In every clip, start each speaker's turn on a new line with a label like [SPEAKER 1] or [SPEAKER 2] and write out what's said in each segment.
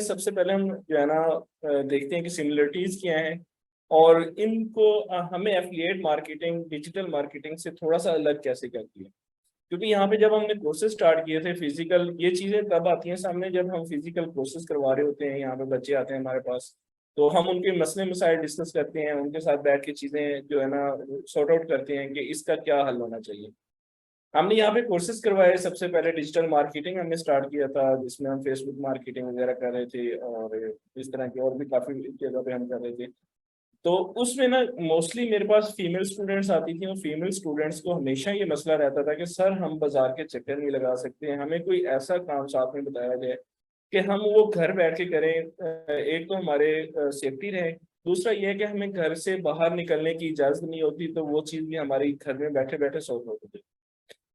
[SPEAKER 1] सबसे पहले हम जो है ना देखते हैं कि सिमिलरिटीज क्या हैं और इनको हमें एफिलिएट मार्केटिंग डिजिटल मार्केटिंग से थोड़ा सा अलग कैसे करती है। क्योंकि यहाँ पे जब हमने कोर्सेज स्टार्ट किए थे फिजिकल, ये चीजें तब आती हैं सामने जब हम फिजिकल कोर्सेज करवा रहे होते हैं। यहाँ पे बच्चे आते हैं हमारे पास, तो हम उनके मसले मसाइल डिस्कस करते हैं, उनके साथ बैठ के चीजें जो है ना सॉर्ट आउट करते हैं कि इसका क्या हल होना चाहिए। हमने यहाँ पे कोर्सेज करवाए। सबसे पहले डिजिटल मार्केटिंग हमने स्टार्ट किया था, जिसमें हम फेसबुक मार्केटिंग वगैरह कर रहे थे और इस तरह की और भी काफी जगह पे हम कर रहे थे। तो उसमें ना मोस्टली मेरे पास फीमेल स्टूडेंट्स आती थी और फीमेल स्टूडेंट्स को हमेशा ये मसला रहता था कि सर हम बाजार के चक्कर नहीं लगा सकते हैं, हमें कोई ऐसा काम साथ में बताया जाए कि हम वो घर बैठ के करें। एक तो हमारे सेफ्टी रहे, दूसरा ये है कि हमें घर से बाहर निकलने की इजाजत नहीं होती, तो वो चीज़ भी हमारी घर में बैठे बैठे सॉल्व होती थी।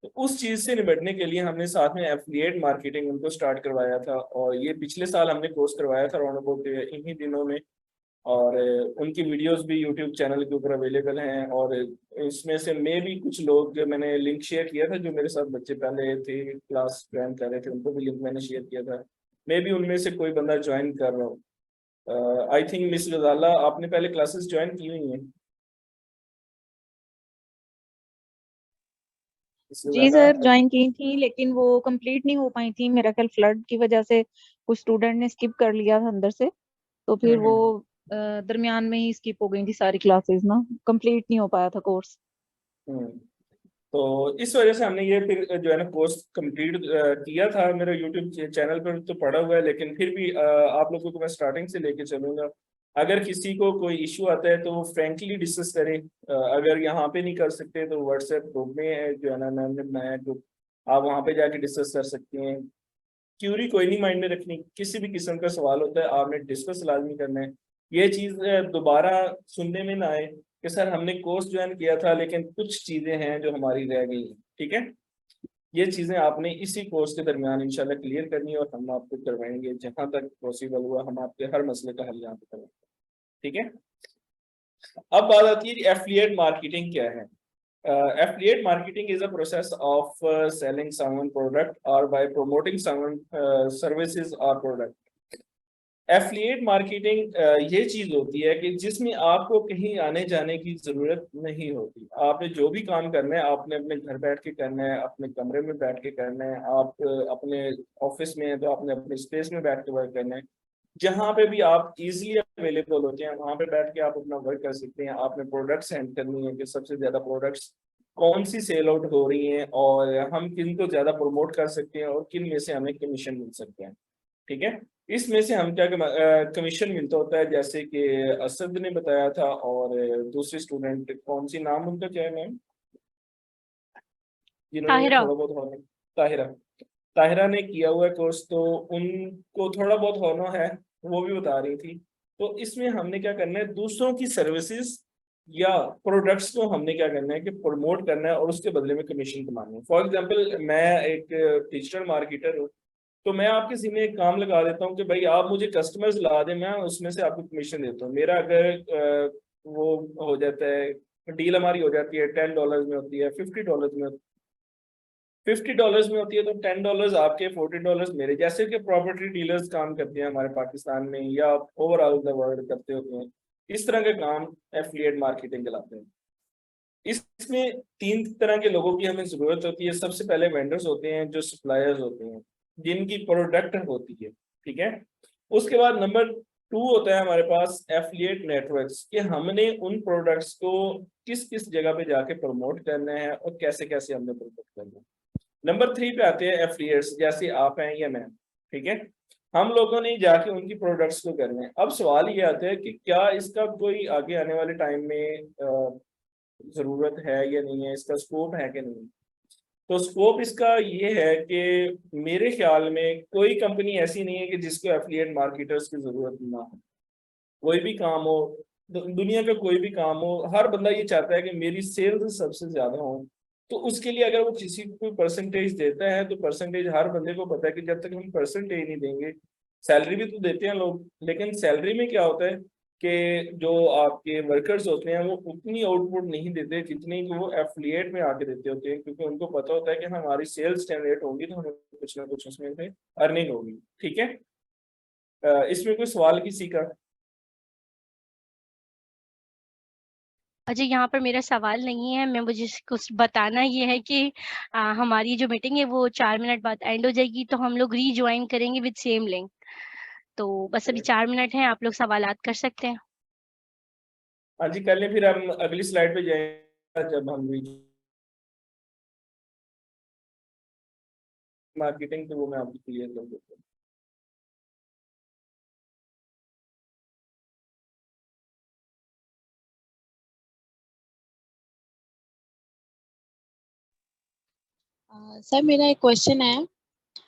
[SPEAKER 1] तो उस चीज से निपटने के लिए हमने साथ में एफिलिएट मार्केटिंग उनको स्टार्ट करवाया था, और ये पिछले साल हमने कोर्स करवाया था राउंड अबाउट इन्हीं दिनों में। और उनकी वीडियोस भी यूट्यूब चैनल के ऊपर अवेलेबल हैं। और इसमें से मैं भी कुछ लोग, मैंने लिंक शेयर किया था जो मेरे साथ बच्चे पहले थे क्लास ज्वाइन कर रहे थे, उनको भी लिंक मैंने शेयर किया था। मैं भी उनमें से कोई बंदा ज्वाइन कर रहा हूँ। आई थिंक मिस गजाला आपने पहले क्लासेस ज्वाइन की हुई हैं? मिस
[SPEAKER 2] जी
[SPEAKER 1] गजाला
[SPEAKER 2] सर, ज्वाइन की थी लेकिन वो कंप्लीट नहीं हो पाई थी। मेरा ख्याल फ्लड की वजह से कुछ स्टूडेंट ने स्किप कर लिया था अंदर से, तो फिर वो
[SPEAKER 1] हम्म।
[SPEAKER 2] दरमियान में ही स्किप हो गई थी सारी क्लासेस ना, कंप्लीट नहीं हो पाया था कोर्स।
[SPEAKER 1] हम्म। तो इस वजह से हमने ये फिर जो है ना कोर्स कंप्लीट किया था। मेरे यूट्यूब चैनल पर तो पड़ा हुआ है, लेकिन फिर भी आप लोगों को मैं स्टार्टिंग से लेके चलूंगा। अगर किसी को कोई इशू आता है तो वो फ्रेंकली डिस्कस करें। अगर यहाँ पे नहीं कर सकते तो व्हाट्सएप ग्रुप में जो है ना मैंने बनाया ग्रुप, आप वहाँ पे जाके डिस्कस कर सकते हैं। क्यूरी कोई नहीं माइंड में रखनी, किसी भी किस्म का सवाल होता है आपने डिस्कस लाजमी करना है। ये चीज दोबारा सुनने में ना आए कि सर हमने कोर्स ज्वाइन किया था लेकिन कुछ चीजें हैं जो हमारी रह गई हैं। ठीक है, ये चीजें आपने इसी कोर्स के दरमियान इंशाल्लाह क्लियर करनी है और हम आपको करवाएंगे जहां तक पॉसिबल हुआ, हम आपके हर मसले का हल यहाँ पे करेंगे। ठीक है, अब बात आती है कि एफिलिएट मार्केटिंग क्या है। Affiliate marketing is a process of selling someone product or by promoting someone services or product. Affiliate marketing ये चीज होती है कि जिसमें आपको कहीं आने जाने की जरूरत नहीं होती। आपने जो भी काम करना है आपने अपने घर बैठ के करना है, अपने कमरे में बैठ के करना है। आप अपने ऑफिस में हैं तो आपने अपने स्पेस में बैठ के वर्क करना है। जहाँ पे भी आप इजीली अवेलेबल होते हैं वहां पे बैठ के आप अपना वर्क कर सकते हैं। आपने प्रोडक्ट्स सेंड करनी है कि सबसे ज्यादा प्रोडक्ट्स कौन सी सेल आउट हो रही हैं और हम किन को ज्यादा प्रमोट कर सकते हैं और किन में से हमें कमीशन मिल सकते हैं। ठीक है, इसमें से हम क्या कमीशन मिलता होता है, जैसे कि असद ने बताया था और दूसरे स्टूडेंट कौन सी नाम उनका क्या है मैम, जिन्होंने
[SPEAKER 2] ताहिरा।
[SPEAKER 1] थोड़ा बहुत होना, ताहिरा। ताहिरा ने किया हुआ है कोर्स तो उनको थोड़ा बहुत होना है, वो भी बता रही थी। तो इसमें हमने क्या करना है, दूसरों की सर्विसेज या प्रोडक्ट्स को हमने क्या करना है कि प्रमोट करना है और उसके बदले में कमीशन कमाना है। फॉर एग्जांपल मैं एक डिजिटल मार्केटर हूँ, तो मैं आपके जिम्मे एक काम लगा देता हूँ कि भाई आप मुझे कस्टमर्स ला दें, मैं उसमें से आपको कमीशन देता हूँ। मेरा अगर वो हो जाता है, डील हमारी हो जाती है $10 में होती है, $50 में, $50 में होती है, तो $10 आपके, $40 मेरे। जैसे कि प्रॉपर्टी डीलर्स काम करते हैं हमारे पाकिस्तान में या ओवरऑल द वर्ल्ड करते होते हैं, इस तरह के काम एफिलिएट मार्केटिंग कहलाते हैं। इसमें तीन तरह के लोगों की हमें जरूरत होती है। सबसे पहले वेंडर्स होते हैं जो सप्लायर्स होते हैं, जिनकी प्रोडक्ट होती है। ठीक है, उसके बाद नंबर टू होता है हमारे पास एफिलिएट नेटवर्क्स, कि हमने उन प्रोडक्ट्स को किस किस जगह पे जाके प्रमोट करना है और कैसे कैसे हमने प्रमोट करना है। नंबर थ्री पे आते हैं एफिलिएट्स, जैसे आप हैं या मैं। ठीक है, हम लोगों ने जाके उनकी प्रोडक्ट्स को करना है। अब सवाल ये आता है कि क्या इसका कोई आगे आने वाले टाइम में जरूरत है या नहीं है, इसका स्कोप है कि नहीं। तो स्कोप इसका ये है कि मेरे ख्याल में कोई कंपनी ऐसी नहीं है कि जिसको एफिलिएट मार्केटर्स की जरूरत ना हो। कोई भी काम हो, दुनिया का कोई भी काम हो, हर बंदा ये चाहता है कि मेरी सेल्स सबसे ज्यादा हो। तो उसके लिए अगर वो किसी को कोई परसेंटेज देता है तो परसेंटेज हर बंदे को पता है कि जब तक हम परसेंटेज नहीं देंगे, सैलरी भी तो देते हैं लोग, लेकिन सैलरी में क्या होता है कि जो आपके वर्कर्स होते हैं वो उतनी आउटपुट नहीं देते जितनी कि वो एफिलिएट में आके देते होते हैं, क्योंकि उनको पता होता है कि हमारी सेल्स जनरेट होगी तो हमें कुछ ना कुछ उसमें से अर्निंग होगी। ठीक है, इसमें कोई सवाल किसी का?
[SPEAKER 3] अजय, यहाँ पर मेरा सवाल नहीं है, मैं मुझे कुछ बताना ये है कि हमारी जो मीटिंग है वो 4 मिनट बाद एंड हो जाएगी, तो हम लोग रीजॉइन करेंगे विद सेम लिंक। तो बस अभी 4 मिनट हैं, आप लोग सवालात कर सकते हैं।
[SPEAKER 1] हाँ जी, कर लें, फिर हम अगली स्लाइड पे जाएंगे जब हम मार्केटिंग, तो वो मैं आपको क्लियर कर देता हूँ।
[SPEAKER 4] सर मेरा एक क्वेश्चन है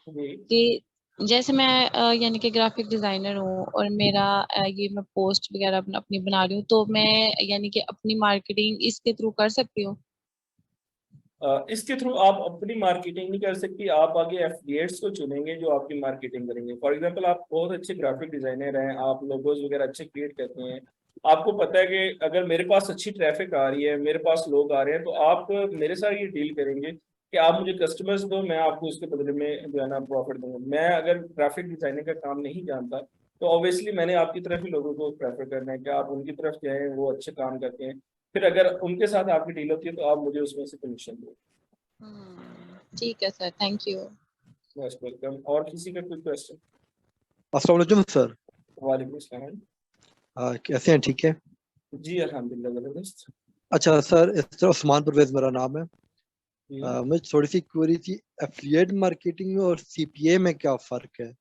[SPEAKER 1] जी
[SPEAKER 4] कि जैसे मैं यानी कि ग्राफिक डिजाइनर हूँ और मेरा ये मैं पोस्ट वगैरह अपनी बना रही हूँ, तो मैं यानी कि अपनी मार्केटिंग इसके थ्रू कर सकती हूँ?
[SPEAKER 1] इसके थ्रू आप अपनी मार्केटिंग नहीं कर सकती, आप आगे एफिलिएट्स को चुनेंगे जो आपकी मार्केटिंग करेंगे। फॉर एग्जांपल, आप बहुत अच्छे ग्राफिक डिजाइनर हैं, आप लोगोज वगैरह अच्छे क्रिएट करते हैं, आपको पता है कि अगर मेरे पास अच्छी ट्रैफिक आ रही है, मेरे पास लोग आ रहे हैं, तो आप मेरे साथ ये डील करेंगे कि आप मुझे कस्टमर्स दो, मैं आपको उसके बदले में जो है ना प्रॉफिट दूंगा। मैं अगर ग्राफिक डिजाइनिंग का काम नहीं जानता, तो ऑब्वियसली मैंने आपकी तरफ ही लोगों को प्रेफर करना है कि आप उनकी तरफ जाएं, वो अच्छे काम करते हैं, फिर अगर उनके साथ आपकी डील होती है तो आप मुझे उसमें से कमीशन दो।
[SPEAKER 4] ठीक है sir, thank you.
[SPEAKER 1] Most welcome. और किसी का कोई क्वेश्चन?
[SPEAKER 5] अस्सलाम वालेकुम सर।
[SPEAKER 1] वालेकुम सलाम।
[SPEAKER 5] कैसे हैं? ठीक है
[SPEAKER 1] जी अल्हम्दुलिल्लाह, जबरदस्त।
[SPEAKER 5] अच्छा सर, इस तरह उस्मान परवेज मेरा नाम है।
[SPEAKER 1] जी।
[SPEAKER 5] मुझे थोड़ी सी क्वेरी थी, एफिलिएट मार्केटिंग में और सीपीए में क्या फ़र्क है?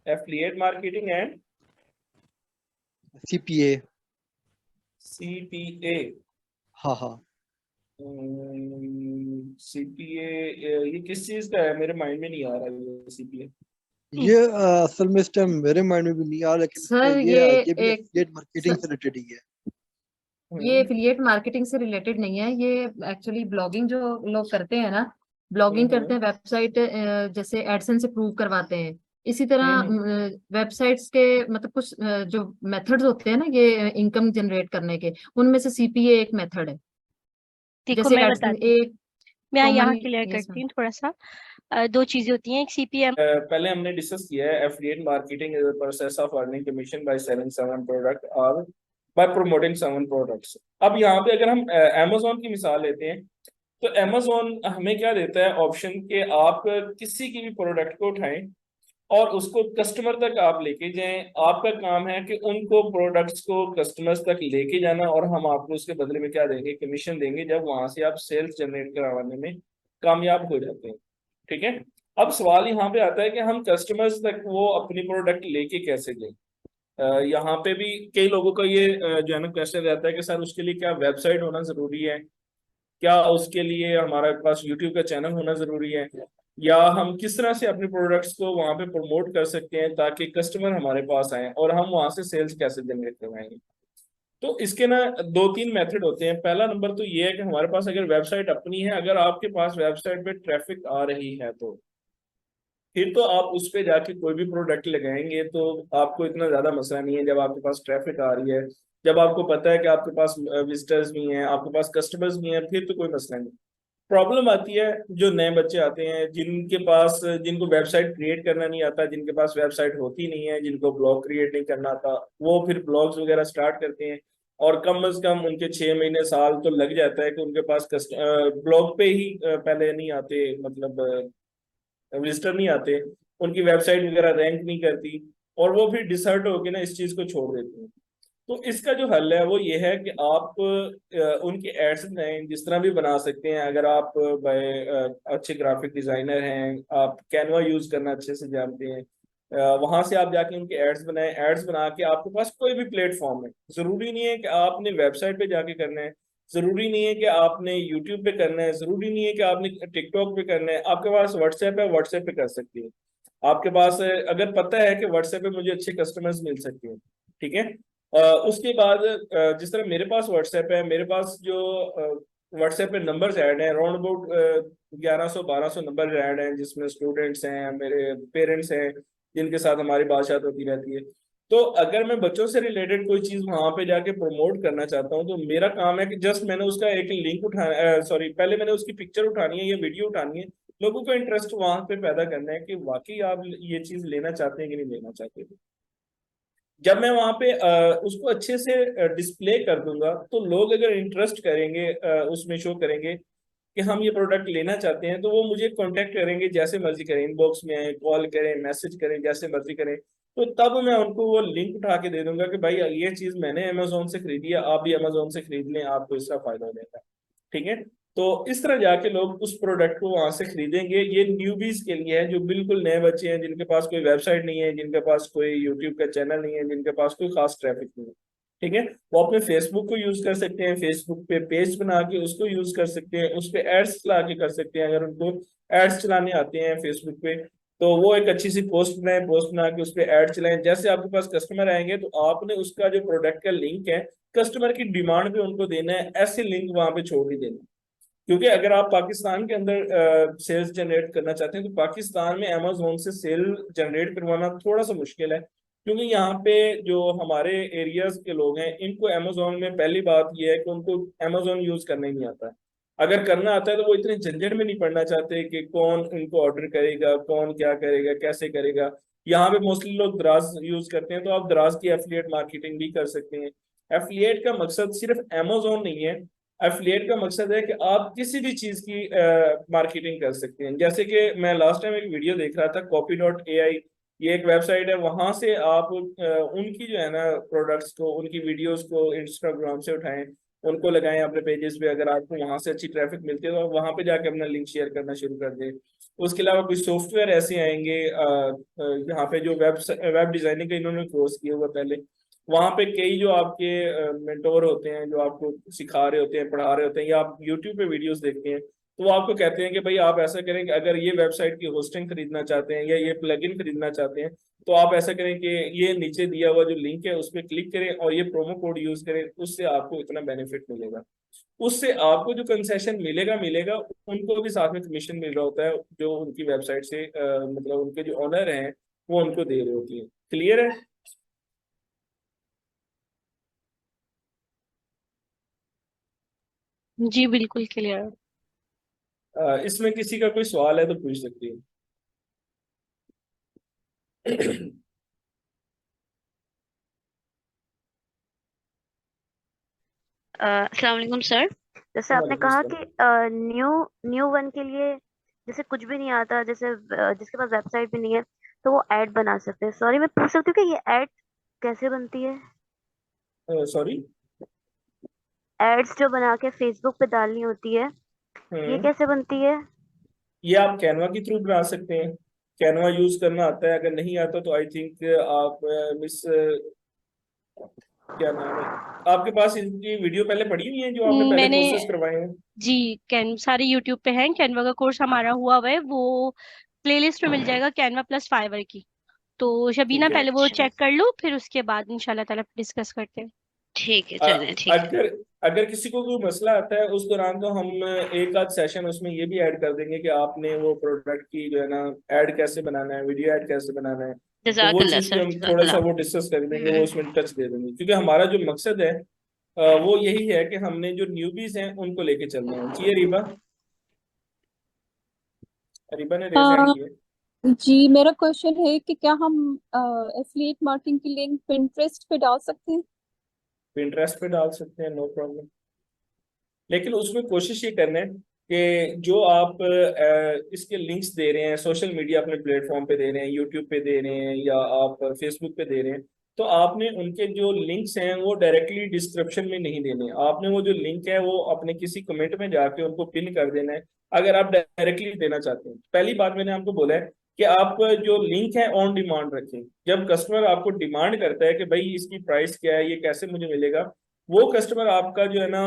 [SPEAKER 1] Affiliate marketing and
[SPEAKER 5] CPA.
[SPEAKER 1] CPA.
[SPEAKER 5] हाँ हाँ।
[SPEAKER 1] सीपीए ये किस चीज का है? मेरे माइंड में नहीं आ रहा है सीपीए।
[SPEAKER 5] ये असल में इस टाइम मेरे माइंड में भी नहीं आ रहा, लेकिन इसमें
[SPEAKER 6] सर
[SPEAKER 5] ये भी
[SPEAKER 6] एक
[SPEAKER 5] एफिलिएट मार्केटिंग
[SPEAKER 6] सर,
[SPEAKER 5] से रिलेटेड ही है।
[SPEAKER 6] ये एफिलिएट मार्केटिंग से रिलेटेड नहीं है, ये एक्चुअली ब्लॉगिंग जो लोग करते हैं ना, ब्लॉगिंग करते हैं, वेबसाइट जैसे एडसेंस से प्रूव करवाते हैं, इसी तरह वेबसाइट्स के मतलब कुछ जो मेथड्स होते हैं ना ये इनकम जनरेट करने के, उनमें से सीपीए एक मेथड है।
[SPEAKER 3] देखो,
[SPEAKER 6] जैसे
[SPEAKER 3] मैं
[SPEAKER 6] एडसेंस
[SPEAKER 3] बताती हूँ,
[SPEAKER 6] एक
[SPEAKER 3] मैं यहाँ
[SPEAKER 6] कॉमन।
[SPEAKER 3] क्लियर
[SPEAKER 6] यस
[SPEAKER 3] करती हूँ थोड़ा सा। दो चीजें होती हैं, एक सीपीएम।
[SPEAKER 1] पहले हमने डिस्कस किया है affiliate marketing is the process of earning commission by selling some product और बाय प्रमोटिंग सम प्रोडक्ट्स। अब यहाँ पे अगर हम अमेज़न की मिसाल लेते हैं, तो अमेज़न हमें क्या देता है ऑप्शन के आप किसी की भी प्रोडक्ट को उठाएं और उसको कस्टमर तक आप लेके जाएं। आपका काम है कि उनको प्रोडक्ट्स को कस्टमर्स तक लेके जाना, और हम आपको उसके बदले में क्या देंगे? कमीशन देंगे, जब वहां से आप सेल्स जनरेट करवाने में कामयाब हो जाते हैं। ठीक है। अब सवाल यहाँ पे आता है कि हम कस्टमर्स तक वो अपनी प्रोडक्ट लेके कैसे जाएं। यहाँ पे भी कई लोगों का ये जो है ना क्वेश्चन रहता है कि सर उसके लिए क्या वेबसाइट होना जरूरी है, क्या उसके लिए हमारे पास यूट्यूब का चैनल होना जरूरी है, या हम किस तरह से अपने प्रोडक्ट्स को वहां पे प्रमोट कर सकते हैं ताकि कस्टमर हमारे पास आए, और हम वहां से सेल्स कैसे जनरेट करवाएंगे। तो इसके ना दो तीन मेथड होते हैं। पहला नंबर तो ये है कि हमारे पास अगर वेबसाइट अपनी है, अगर आपके पास वेबसाइट पे ट्रैफिक आ रही है, तो फिर तो आप उस पे जाके कोई भी प्रोडक्ट लगाएंगे तो आपको इतना ज्यादा मसला नहीं है। जब आपके पास ट्रैफिक आ रही है, जब आपको पता है कि आपके पास विजिटर्स भी हैं, आपके पास कस्टमर्स भी हैं, फिर तो कोई मसला नहीं। प्रॉब्लम आती है जो नए बच्चे आते हैं, जिनके पास जिनको वेबसाइट क्रिएट करना नहीं आता, जिनके पास वेबसाइट होती नहीं है, जिनको ब्लॉग क्रिएट नहीं करना आता, वो फिर ब्लॉग्स वगैरह स्टार्ट करते हैं, और कम से कम उनके 6 महीने साल तो लग जाता है कि उनके पास ब्लॉग पे ही पहले नहीं आते, मतलब विजिटर नहीं आते, उनकी वेबसाइट वगैरह रैंक नहीं करती, और वो फिर डिसर्ट होकर ना इस चीज को छोड़ देते हैं। तो इसका जो हल है वो ये है कि आप उनके एड्स बनाएं, जिस तरह भी बना सकते हैं। अगर आप अच्छे ग्राफिक डिजाइनर हैं, आप कैनवा यूज करना अच्छे से जानते हैं, वहां से आप जाके उनके एड्स बनाएं। एड्स बना के आपके पास कोई भी प्लेटफॉर्म है, जरूरी नहीं है कि आपने वेबसाइट पे जाके करना है, जरूरी नहीं है कि आपने यूट्यूब पे करना है, जरूरी नहीं है कि आपने टिकटॉक पे करना है। आपके पास व्हाट्सएप है, व्हाट्सएप पे कर सकते हैं। आपके पास अगर पता है कि व्हाट्सएप पे मुझे अच्छे कस्टमर्स मिल सकते हैं, ठीक है। उसके बाद जिस तरह मेरे पास व्हाट्सएप है, मेरे पास जो व्हाट्सएप पे नंबर्स ऐड हैं, अराउंड अबाउट 1100-1200 नंबर ऐड हैं, जिसमें स्टूडेंट्स हैं, मेरे पेरेंट्स हैं, जिनके साथ हमारी बातचीत होती रहती है। तो अगर मैं बच्चों से रिलेटेड कोई चीज वहां पे जाके प्रमोट करना चाहता हूँ, तो मेरा काम है कि जस्ट मैंने उसका एक लिंक उठाना, सॉरी, पहले मैंने उसकी पिक्चर उठानी है या वीडियो उठानी है, लोगों को इंटरेस्ट वहां पे पैदा करना है कि वाकई आप ये चीज लेना चाहते हैं कि नहीं लेना चाहते। जब मैं वहां पे उसको अच्छे से डिस्प्ले कर दूंगा तो लोग अगर इंटरेस्ट करेंगे, उसमें शो करेंगे कि हम ये प्रोडक्ट लेना चाहते हैं, तो वो मुझे कांटेक्ट करेंगे, जैसे मर्जी करें, इनबॉक्स में आए, कॉल करें, मैसेज करें, जैसे मर्जी करें। तो तब मैं उनको वो लिंक उठा के दे दूंगा कि भाई ये चीज मैंने अमेजोन से खरीदी है, आप भी अमेजोन से खरीद लें, आपको इसका फायदा होगा। ठीक है। तो इस तरह जाके लोग उस प्रोडक्ट को वहां से खरीदेंगे। ये न्यूबीज के लिए है, जो बिल्कुल नए बच्चे हैं, जिनके पास कोई वेबसाइट नहीं है, जिनके पास कोई यूट्यूब का चैनल नहीं है, जिनके पास कोई खास ट्रैफिक नहीं है। ठीक है। वो अपने फेसबुक को यूज कर सकते हैं, फेसबुक पे पेज बना के उसको यूज कर सकते हैं, उस पे एड्स चला के कर सकते हैं, अगर उनको एड्स चलाने आते हैं फेसबुक पे। तो वो एक अच्छी सी पोस्ट बनाए, पोस्ट बना के उस पे एड चलाएं। जैसे आपके पास कस्टमर आएंगे तो आपने उसका जो प्रोडक्ट का लिंक है, कस्टमर की डिमांड पे उनको देना है, ऐसे लिंक वहां पे छोड़ ही देना। क्योंकि अगर आप पाकिस्तान के अंदर सेल्स जनरेट करना चाहते हैं तो पाकिस्तान में अमेजोन से सेल जनरेट करवाना थोड़ा सा मुश्किल है, क्योंकि यहाँ पे जो हमारे एरियाज के लोग हैं, इनको अमेजोन में पहली बात यह है कि उनको अमेजोन यूज करना ही नहीं आता है। अगर करना आता है तो वो इतने झंझट में नहीं पड़ना चाहते कि कौन इनको ऑर्डर करेगा, कौन क्या करेगा, कैसे करेगा। यहाँ पे मोस्टली लोग दराज यूज करते हैं, तो आप दराज की एफिलिएट मार्केटिंग भी कर सकते हैं। एफिलिएट का मकसद सिर्फ अमेजोन नहीं है, एफिलिएट का मकसद है कि आप किसी भी चीज की मार्केटिंग कर सकते हैं। जैसे कि मैं लास्ट टाइम एक वीडियो देख रहा था, copy.ai, ये एक वेबसाइट है, वहां से आप उनकी जो है ना प्रोडक्ट्स को, उनकी वीडियोस को इंस्टाग्राम से उठाएं, उनको लगाएं अपने पेजेस पे। अगर आपको वहां से अच्छी ट्रैफिक मिलती है तो आप वहां पे जाके अपना लिंक शेयर करना शुरू कर दें। उसके अलावा कुछ सॉफ्टवेयर ऐसे आएंगे यहाँ पे जो वेब डिजाइनिंग का इन्होंने कोर्स किया हुआ पहले, वहां पे कई जो आपके मेंटोर होते हैं, जो आपको सिखा रहे होते हैं, पढ़ा रहे होते हैं, या आप यूट्यूब पे वीडियोस देखते हैं, तो वो आपको कहते हैं कि भाई आप ऐसा करें कि अगर ये वेबसाइट की होस्टिंग खरीदना चाहते हैं या ये प्लगइन खरीदना चाहते हैं, तो आप ऐसा करें कि ये नीचे दिया हुआ जो लिंक है उस पर क्लिक करें और ये प्रोमो कोड यूज करें, उससे आपको इतना बेनिफिट मिलेगा। उससे आपको जो कंसेशन मिलेगा मिलेगा, उनको भी साथ में कमीशन मिल रहा होता है, जो उनकी वेबसाइट से मतलब उनके जो ऑनर हैं वो उनको दे रहे होती है। क्लियर है?
[SPEAKER 3] जी बिल्कुल क्लियर।
[SPEAKER 1] इसमें किसी का कोई सवाल है तो पूछ सकती है।
[SPEAKER 7] अस्सलाम वालेकुम सर। जैसे आपने
[SPEAKER 1] वालेकुम
[SPEAKER 7] कहा
[SPEAKER 1] सलाम।
[SPEAKER 7] कि न्यू न्यू वन के लिए जैसे कुछ भी नहीं आता, जैसे जिसके पास वेबसाइट भी नहीं है तो वो ऐड बना सकते हैं। सॉरी, मैं पूछ सकती हूँ कि ये ऐड कैसे बनती है?
[SPEAKER 1] सॉरी।
[SPEAKER 7] एड्स जो बना के फेसबुक पे डालनी होती है, ये
[SPEAKER 1] हम्म।
[SPEAKER 7] कैसे बनती है?
[SPEAKER 1] ये आप कैनवा के थ्रू बना सकते हैं। कैनवा यूज करना आता है, अगर नहीं आता तो आई थिंक आप मिस क्या नाम है, आपके पास इनकी वीडियो पहले पड़ी हुई है जो आपने पहले
[SPEAKER 3] मैंने
[SPEAKER 1] कोर्सेज करवाए हैं?
[SPEAKER 3] जी कैन सारे यूट्यूब पे हैं। कैनवा का कोर्स हमारा हुआ है, वो प्लेलिस्ट में मिल जाएगा, कैनवा प्लस फाइवर की। तो शबीना
[SPEAKER 1] ठीक है।
[SPEAKER 3] पहले वो
[SPEAKER 7] अच्छा,
[SPEAKER 3] चेक कर लो, फिर उसके बाद इंशाल्लाह ताला डिस्कस करते हैं।
[SPEAKER 7] ठीक है,
[SPEAKER 1] अ,
[SPEAKER 7] चलें, ठीक है।
[SPEAKER 1] अगर अगर किसी को कोई मसला आता है उस दौरान, तो हम एक आध सेशन उसमें ये भी ऐड कर देंगे कि आपने वो प्रोडक्ट की जो है ना ऐड कैसे बनाना है, वीडियो ऐड कैसे बनाना है। तो वो
[SPEAKER 7] जज़ाकल्लाह
[SPEAKER 1] चीज़ भी
[SPEAKER 7] सर,
[SPEAKER 1] हम थोड़ा सा
[SPEAKER 7] जज़ाकल्लाह।
[SPEAKER 1] वो डिस्कस कर देंगे, वो
[SPEAKER 7] हम्म।
[SPEAKER 1] उसमें टच दे देंगे, क्योंकि हमारा जो मकसद है वो यही है कि हमने जो न्यूबीज हैं उनको लेके चलना है। जी अरीबा, अरीबा ने रेज हैंड
[SPEAKER 8] हाँ
[SPEAKER 1] किया।
[SPEAKER 8] जी, मेरा क्वेश्चन है कि क्या हम एफिलिएट मार्केटिंग की लिंक पिंटरेस्ट पे डाल सकते हैं?
[SPEAKER 1] पिंटरेस्ट पे डाल सकते हैं, नो प्रॉब्लम। लेकिन उसमें कोशिश ये करना है कि जो आप इसके लिंक्स दे रहे हैं, सोशल मीडिया अपने प्लेटफॉर्म पे दे रहे हैं, यूट्यूब पे दे रहे हैं, या आप फेसबुक पे दे रहे हैं, तो आपने उनके जो लिंक्स हैं वो डायरेक्टली डिस्क्रिप्शन में नहीं देने। आपने वो जो लिंक है वो अपने किसी कमेंट में जाके उनको पिन कर देना है, अगर आप डायरेक्टली देना चाहते हैं। पहली बात मैंने आपको बोला है कि आप जो लिंक है ऑन डिमांड रखें। जब कस्टमर आपको डिमांड करता है कि भाई इसकी प्राइस क्या है, ये कैसे मुझे मिलेगा, वो कस्टमर आपका जो है ना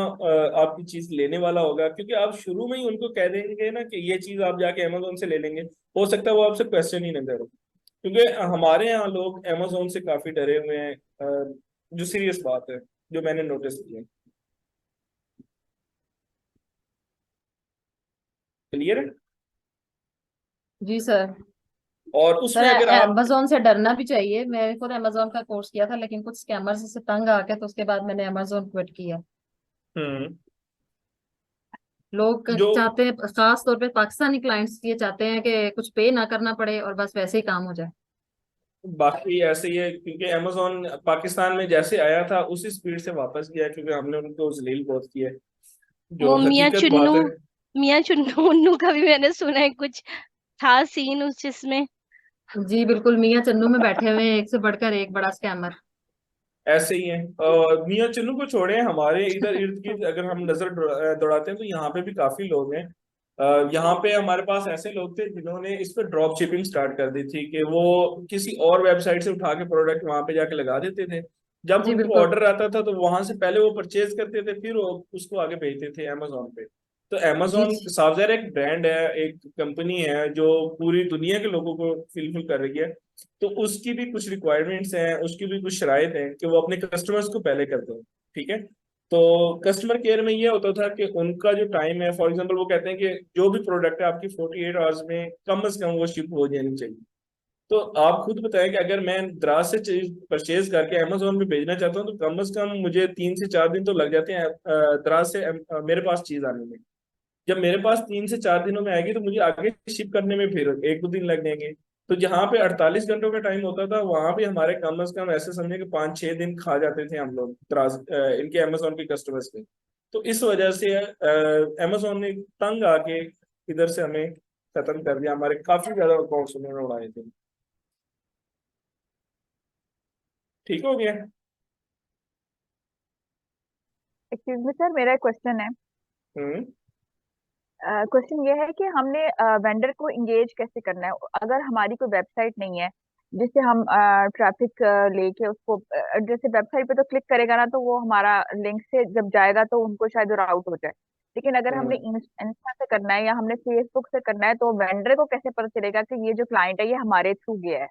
[SPEAKER 1] आपकी चीज लेने वाला होगा, क्योंकि आप शुरू में ही उनको कह देंगे ना कि ये चीज आप जाके अमेजोन से ले लेंगे, हो सकता है वो आपसे क्वेश्चन ही ना करो। क्योंकि हमारे यहाँ लोग अमेजोन से काफी डरे हुए हैं, जो सीरियस बात है, जो मैंने नोटिस की है। क्लियर है?
[SPEAKER 6] जी सर।
[SPEAKER 1] और
[SPEAKER 6] सर,
[SPEAKER 1] उसमें अगर आप
[SPEAKER 6] अमेजोन से डरना भी चाहिए। मैंने खुद अमेजोन का कोर्स किया था, लेकिन कुछ स्कैमर्स से तंग आ गए तो उसके बाद मैंने अमेजोन क्विट किया।
[SPEAKER 1] हम्म
[SPEAKER 6] लोग
[SPEAKER 1] जो
[SPEAKER 6] चाहते हैं, खास तौर पे पाकिस्तानी क्लाइंट्स ये चाहते हैं कि कुछ पे ना करना पड़े और बस वैसे ही काम हो जाए।
[SPEAKER 1] बाकी ऐसे ही है, क्योंकि अमेजोन पाकिस्तान में जैसे आया था उसी स्पीड से वापस गया, क्योंकि हमने उनको जलील बहुत किया है, जो
[SPEAKER 3] वो मियाँ
[SPEAKER 1] हकीकत
[SPEAKER 3] चुन्नू
[SPEAKER 1] बात है।
[SPEAKER 3] मियाँ चुन्नू मुन्नू का भी मैंने सुना है, कुछ था सीन उस जिसमें।
[SPEAKER 6] जी बिल्कुल, मियाँ चन्नू में बैठे हुए हैं एक से बढ़कर एक बड़ा स्कैमर।
[SPEAKER 1] ऐसे ही है। और मियाँ चुन्नू को छोड़े, हमारे इधर इर्द गिर्द अगर हम नजर दौड़ाते हैं तो यहाँ पे भी काफी लोग हैं। यहाँ पे हमारे पास ऐसे लोग थे जिन्होंने इस पर ड्रॉप शिपिंग स्टार्ट कर दी थी, कि वो किसी और वेबसाइट से उठा के प्रोडक्ट वहां पे जाके लगा देते थे। जब
[SPEAKER 6] जी
[SPEAKER 1] उनको
[SPEAKER 6] बिल्कुल।
[SPEAKER 1] ऑर्डर आता था तो वहां से पहले वो परचेज करते थे, फिर वो उसको आगे भेजते थे अमेजोन पे। तो
[SPEAKER 6] जी
[SPEAKER 1] अमेजोन
[SPEAKER 6] जी
[SPEAKER 1] साफ ज़ाहिर एक ब्रांड है, एक कंपनी है जो पूरी दुनिया के लोगों को फिलफिल कर रही है। तो उसकी भी कुछ रिक्वायरमेंट्स हैं, उसकी भी कुछ शराइत हैं कि वो अपने कस्टमर्स को पहले करते हैं। ठीक है। तो कस्टमर केयर में ये होता था कि उनका जो टाइम है, फॉर एग्जांपल वो कहते हैं कि जो भी प्रोडक्ट है आपकी 48 आवर्स में कम से कम वो शिप हो जानी चाहिए। तो आप खुद बताएं कि अगर मैं दराज से चीज परचेज करके अमेजोन पे भेजना चाहता हूँ तो कम से कम मुझे 3 से 4 दिन तो लग जाते हैं दराज से मेरे पास चीज आने में। जब मेरे पास 3 से 4 दिनों में आएगी तो मुझे आगे शिप करने में फिर 1-2 दिन लग जाएंगे। तो जहाँ पे 48 घंटों का टाइम होता था, वहां पे हमारे कम से कम ऐसे समझे कि 5-6 दिन खा जाते थे हम लोग इनके अमेजोन के कस्टमर्स के। तो इस वजह से अमेजोन ने तंग आके इधर से हमें खत्म कर दिया, हमारे काफी ज्यादा अकाउंट्स उन्होंने उड़ाए थे। ठीक हो गया।
[SPEAKER 9] एक्सक्यूज मी सर, मेरा एक क्वेश्चन है।
[SPEAKER 1] हम्म।
[SPEAKER 9] क्वेश्चन ये है कि हमने वेंडर को इंगेज कैसे करना है अगर हमारी कोई वेबसाइट नहीं है जिससे हम ट्रैफिक लेके उसको जैसे वेबसाइट पे तो क्लिक करेगा ना, तो वो हमारा लिंक से जब जाएगा तो उनको शायद राउट हो जाए। लेकिन अगर हमने
[SPEAKER 1] हम्म।
[SPEAKER 9] इंस्टा से करना है या हमने फेसबुक से करना है, तो वेंडर को कैसे पता चलेगा कि ये जो क्लाइंट है ये हमारे थ्रू गया है?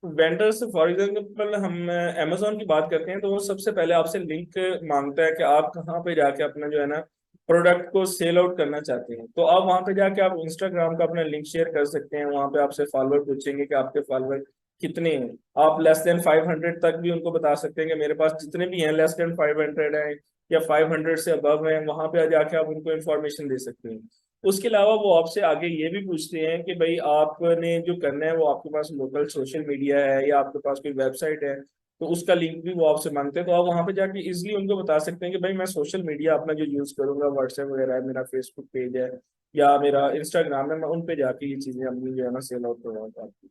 [SPEAKER 1] वेंडर से फॉर एग्जाम्पल हम अमेजोन की बात करते हैं तो वो सबसे पहले आपसे लिंक मांगता है कि आप कहाँ पे जाके अपना जो है ना प्रोडक्ट को सेल आउट करना चाहते हैं। तो आप वहाँ पे जाके आप इंस्टाग्राम का अपना लिंक शेयर कर सकते हैं। वहाँ पे आपसे फॉलोअर पूछेंगे कि आपके फॉलोअर कितने हैं। आप लेस देन 500 तक भी उनको बता सकते हैं कि मेरे पास जितने भी हैं लेस देन 500 हैं या 500 से अबव हैं। वहाँ पे जाके आप उनको इन्फॉर्मेशन दे सकते हैं। उसके अलावा वो आपसे आगे ये भी पूछते हैं कि भाई आपने जो करना है वो आपके पास लोकल सोशल मीडिया है या आपके पास कोई वेबसाइट है, तो उसका लिंक भी वो आपसे मांगते हैं। तो आप वहाँ पे जाके इजीली उनको बता सकते हैं कि भाई मैं सोशल मीडिया अपना जो यूज करूंगा, व्हाट्सएप वगैरह है, मेरा फेसबुक पेज है या मेरा इंस्टाग्राम है, मैं उन पे जाके ये चीजें अपनी जो है ना सेल आउट करवाऊंगा आपकी।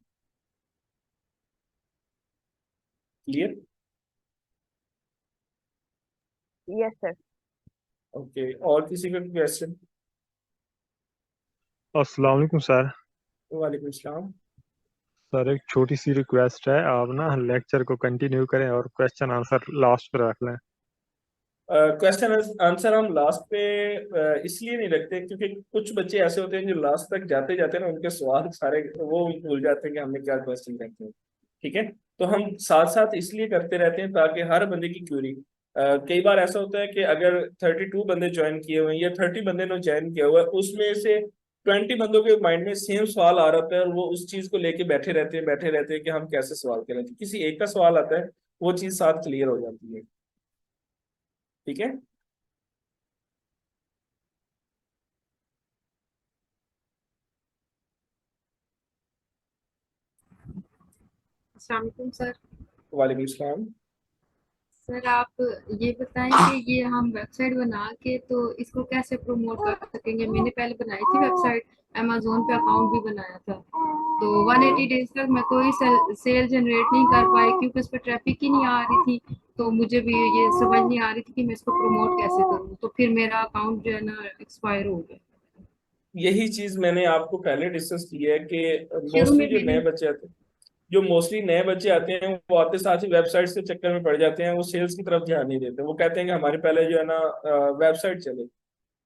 [SPEAKER 1] क्लियर?
[SPEAKER 9] Yes sir.
[SPEAKER 1] ओके, और किसी का क्वेश्चन?
[SPEAKER 10] अस्सलाम वालेकुम सर।
[SPEAKER 1] वालेकुम सलाम।
[SPEAKER 10] सर एक छोटी सी रिक्वेस्ट है, आप ना लेक्चर को कंटिन्यू करें और क्वेश्चन आंसर लास्ट पर रख लें।
[SPEAKER 1] क्वेश्चन आंसर हम लास्ट पे इसलिए नहीं रखते क्योंकि कुछ बच्चे ऐसे होते हैं जो लास्ट तक जाते जाते ना उनके सवाल सारे वो भूल जाते हैं कि हमने क्या क्वेश्चन रखे हैं। ठीक है। तो हम साथ साथ इसलिए करते रहते हैं ताकि हर बंदे की क्यूरी, कई बार ऐसा होता है कि अगर 32 बंदे ज्वाइन किए हुए हैं या 30 बंदे ने ज्वाइन किया हुआ है, उसमें से 20 बंदों के माइंड में सेम सवाल आ रहा है और वो उस चीज को लेके बैठे रहते हैं कि हम कैसे सवाल करें। तो किसी एक का सवाल आता है, वो चीज साथ क्लियर हो जाती है। ठीक है।
[SPEAKER 11] अस्सलाम वालेकुम सर।
[SPEAKER 1] वालेकुम सलाम।
[SPEAKER 11] सर आप ये बताएं कि ये हम वेबसाइट बना के तो इसको कैसे प्रमोट कर सकेंगे? मैंने पहले बनाई थी वेबसाइट, अमेजोन पे अकाउंट भी बनाया था, तो 180 डेज तक मैं कोई सेल जनरेट नहीं कर पाई क्योंकि उस पर ट्रैफिक ही नहीं आ रही थी। तो मुझे भी ये समझ नहीं आ रही थी कि मैं इसको प्रमोट कैसे करूँ, तो फिर मेरा अकाउंट जो है ना एक्सपायर हो गया।
[SPEAKER 1] यही चीज मैंने आपको पहले डिस्कस की है कि
[SPEAKER 11] शुरू
[SPEAKER 1] मोस्टली
[SPEAKER 11] में
[SPEAKER 1] जो नए
[SPEAKER 11] मैंने
[SPEAKER 1] बच्चे आते हैं, जो मोस्टली नए बच्चे आते हैं वो आते साथ ही वेबसाइट के चक्कर में पड़ जाते हैं। वो सेल्स की तरफ ध्यान नहीं देते। वो कहते हैं कि हमारे पहले जो है ना वेबसाइट चले।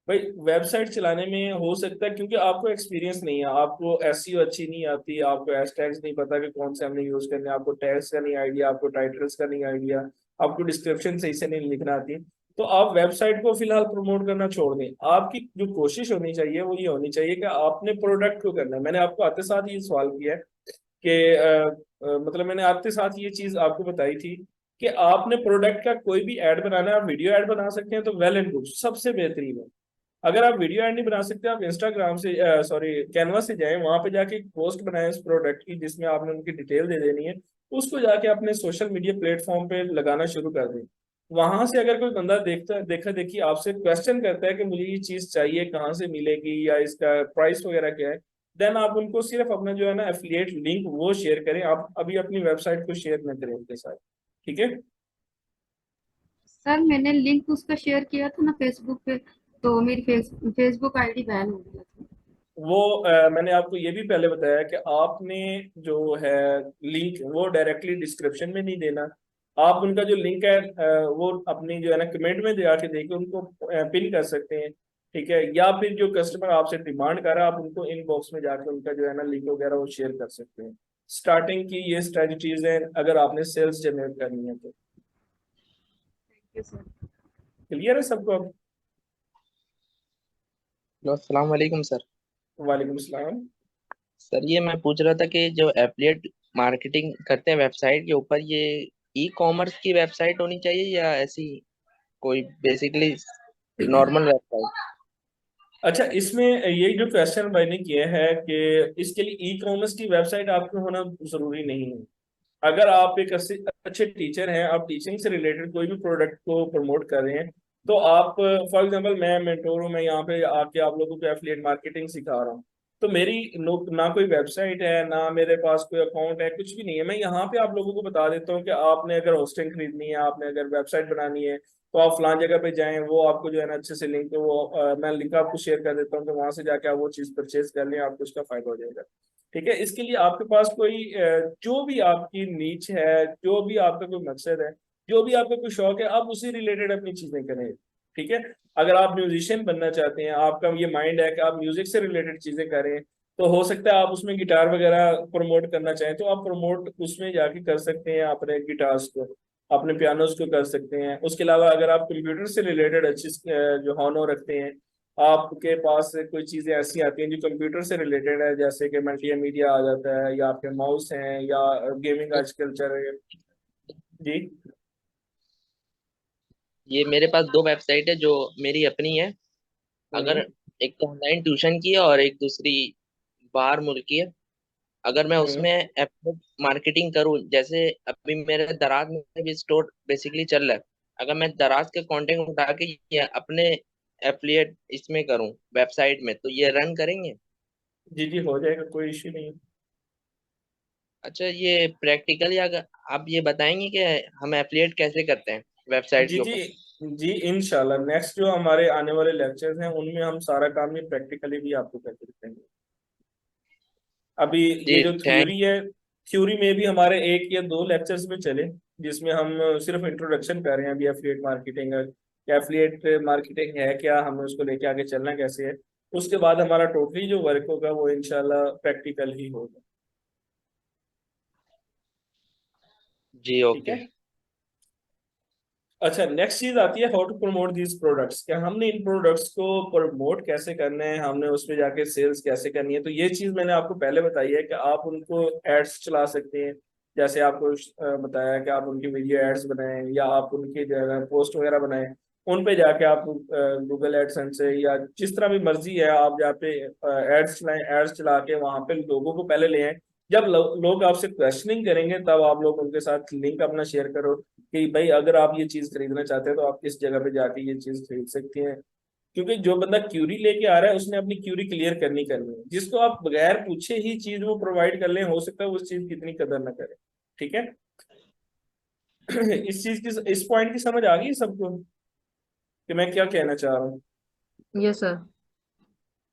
[SPEAKER 1] भाई वेबसाइट चलाने में हो सकता है क्योंकि आपको एक्सपीरियंस नहीं है, आपको एसईओ अच्छी नहीं आती, आपको हैशटैग्स नहीं पता कि कौन से हमने यूज करने, आपको टैग्स का नहीं आइडिया, आपको टाइटल्स का नहीं आइडिया, आपको डिस्क्रिप्शन सही से नहीं लिखना आती। तो आप वेबसाइट को फिलहाल प्रमोट करना छोड़ दें। आपकी जो कोशिश होनी चाहिए वो ये होनी चाहिए कि आपने प्रोडक्ट को करना है। मैंने आपको आते साथ ये सवाल किया है कि मतलब मैंने आते साथ ये चीज आपको बताई थी कि आपने प्रोडक्ट का कोई भी ऐड बनाना है, आप वीडियो ऐड बना सकते हैं तो वेल एंड गुड, सबसे बेहतरीन है। अगर आप वीडियो ऐड नहीं बना सकते, आप इंस्टाग्राम से सॉरी कैनवा से जाएं, वहां पे जाके एक पोस्ट बनाएं उस प्रोडक्ट की जिसमें आपने उनकी डिटेल दे देनी है, उसको जाके अपने सोशल मीडिया प्लेटफॉर्म पे लगाना शुरू कर दें। वहां से अगर कोई बंदा देखा देखी आपसे क्वेश्चन करता है कि मुझे ये चीज चाहिए, कहाँ से मिलेगी या इसका प्राइस वगैरह क्या है, देन आप उनको सिर्फ अपना जो है ना एफिलिएट लिंक वो शेयर करें, आप अभी अपनी वेबसाइट को शेयर न करें उनके साथ, ठीक है।
[SPEAKER 11] सर मैंने लिंक उसका शेयर किया था ना फेसबुक पे, तो मेरी फेसबुक आईडी बैन हो गया था।
[SPEAKER 1] वो मैंने आपको ये भी पहले बताया कि आपने जो है लिंक वो डायरेक्टली डिस्क्रिप्शन में नहीं देना, आप उनका जो लिंक है वो अपनी जो है ना कमेंट में जाके देके उनको पिन कर सकते हैं, ठीक है। या फिर जो कस्टमर आपसे डिमांड कर रहा है आप उनको इनबॉक्स में जाके उनका जो है ना लिंक वगैरह वो शेयर कर सकते हैं। स्टार्टिंग की ये स्ट्रेटजीज है अगर आपने सेल्स जनरेट करनी है तो।
[SPEAKER 11] Thank you sir.
[SPEAKER 1] क्लियर है सबको?
[SPEAKER 12] अस्सलाम वालेकुम सर।
[SPEAKER 1] वालेकुम सलाम।
[SPEAKER 12] सर ये मैं पूछ रहा था कि जो एफिलिएट मार्केटिंग करते हैं वेबसाइट के ऊपर, ये ई कॉमर्स की वेबसाइट होनी चाहिए या ऐसी कोई बेसिकली नॉर्मल वेबसाइट?
[SPEAKER 1] अच्छा, इसमें ये जो क्वेश्चन भाई ने किया है कि इसके लिए ई कॉमर्स की वेबसाइट आपको होना जरूरी नहीं है। अगर आप एक अच्छे टीचर हैं, आप टीचिंग से रिलेटेड कोई भी प्रोडक्ट को प्रमोट कर रहे हैं, तो आप फॉर एग्जांपल मैं मेंटोर हूँ, मैं यहाँ पे आके आप लोगों को एफिलिएट मार्केटिंग सिखा रहा हूँ, तो मेरी ना कोई वेबसाइट है, ना मेरे पास कोई अकाउंट है, कुछ भी नहीं है। मैं यहाँ पे आप लोगों को बता देता हूँ कि आपने अगर होस्टिंग खरीदनी है, आपने अगर वेबसाइट बनानी है, तो आप फलान जगह पे जाएं, वो आपको जो है ना अच्छे से लिंक मैं लिंक आपको शेयर कर देता हूँ, तो वहां से जाके आप वो चीज़ परचेज कर लें, आपको उसका फायदा हो जाएगा, ठीक है। इसके लिए आपके पास कोई जो भी आपकी नीच है, जो भी आपका कोई मकसद है, जो भी आपका कोई शौक है, आप उसी रिलेटेड अपनी चीजें करें, ठीक है। अगर आप म्यूजिशियन बनना चाहते हैं, आपका ये माइंड है कि आप म्यूजिक से रिलेटेड चीजें करें, तो हो सकता है आप उसमें गिटार वगैरह प्रमोट करना चाहें, तो आप प्रमोट उसमें जाके कर सकते हैं, अपने गिटार्स को, अपने पियानोज को कर सकते हैं। उसके अलावा अगर आप कंप्यूटर से रिलेटेड अच्छी जो हॉनर रखते हैं, आपके पास कोई चीजें ऐसी आती हैं जो कंप्यूटर से रिलेटेड है, जैसे कि मल्टीमीडिया आ जाता है, या आपके माउस हैं, या गेमिंग आजकल चल रही है जी।
[SPEAKER 12] ये मेरे पास दो वेबसाइट है जो मेरी अपनी है। अगर एक तो ऑनलाइन ट्यूशन की है और एक दूसरी बाहर मुल्क की है। अगर मैं उसमें एफिलिएट मार्केटिंग करूं, जैसे अभी मेरे दराज में भी स्टोर बेसिकली चल रहा है, अगर मैं दराज के कंटेंट उठा के ये अपने एफिलिएट इसमें करूं वेबसाइट में, तो ये रन करेंगे?
[SPEAKER 1] जी जी, हो जाएगा, कोई इश्यू नहीं है।
[SPEAKER 12] अच्छा, ये प्रैक्टिकली अगर आप ये बताएंगे कि हम एफिलिएट कैसे करते हैं वेबसाइट
[SPEAKER 1] जी
[SPEAKER 12] के
[SPEAKER 1] जी
[SPEAKER 12] ऊपर?
[SPEAKER 1] जी, इंशाल्लाह नेक्स्ट जो हमारे आने वाले लेक्चर्स हैं उनमें हम सारा काम ये प्रैक्टिकली भी आपको करके दिखाएंगे। अभी ये
[SPEAKER 12] जी
[SPEAKER 1] जो
[SPEAKER 12] थैंक।
[SPEAKER 1] थ्योरी है, थ्योरी में भी हमारे 1 या 2 लेक्चर्स में चले, जिसमें हम सिर्फ इंट्रोडक्शन कर रहे हैं अभी एफिलिएट मार्केटिंग। एफिलिएट मार्केटिंग है क्या, हमें उसको लेके आगे चलना कैसे है, उसके बाद हमारा टोटली जो वर्क होगा वो इंशाल्लाह प्रैक्टिकल ही होगा,
[SPEAKER 12] जी
[SPEAKER 1] ठीक
[SPEAKER 12] ओके।
[SPEAKER 1] है। अच्छा, नेक्स्ट चीज आती है how to promote these products, क्या हमने इन प्रोडक्ट्स को प्रमोट कैसे करना है, हमने उसमें जाके सेल्स कैसे करनी है। तो ये चीज मैंने आपको पहले बताई है कि आप उनको एड्स चला सकते हैं, जैसे आपको बताया कि आप उनकी वीडियो एड्स बनाएं, या आप उनकी जो है पोस्ट वगैरह बनाएं, उन पे जाके आप गूगल एडसेंस से या जिस तरह भी मर्जी है आप जहाँ पे एड्स चलाएं, एड्स चला के वहां पे लोगों को पहले ले आए। जब लोग आपसे क्वेश्चनिंग करेंगे तब आप लोग उनके साथ लिंक अपना शेयर करो कि भाई अगर आप ये चीज खरीदना चाहते हैं तो आप इस जगह पे जाके ये चीज खरीद सकते हैं। क्योंकि जो बंदा क्यूरी लेके आ रहा है उसने अपनी क्यूरी क्लियर करनी करनी है। जिसको आप बगैर पूछे ही चीज वो प्रोवाइड कर लें, हो सकता है उस चीज की इतनी कदर ना करे, ठीक है। इस चीज की, इस पॉइंट की समझ आ गई सबको कि मैं क्या कहना चाह रहा हूँ?
[SPEAKER 6] Yes sir.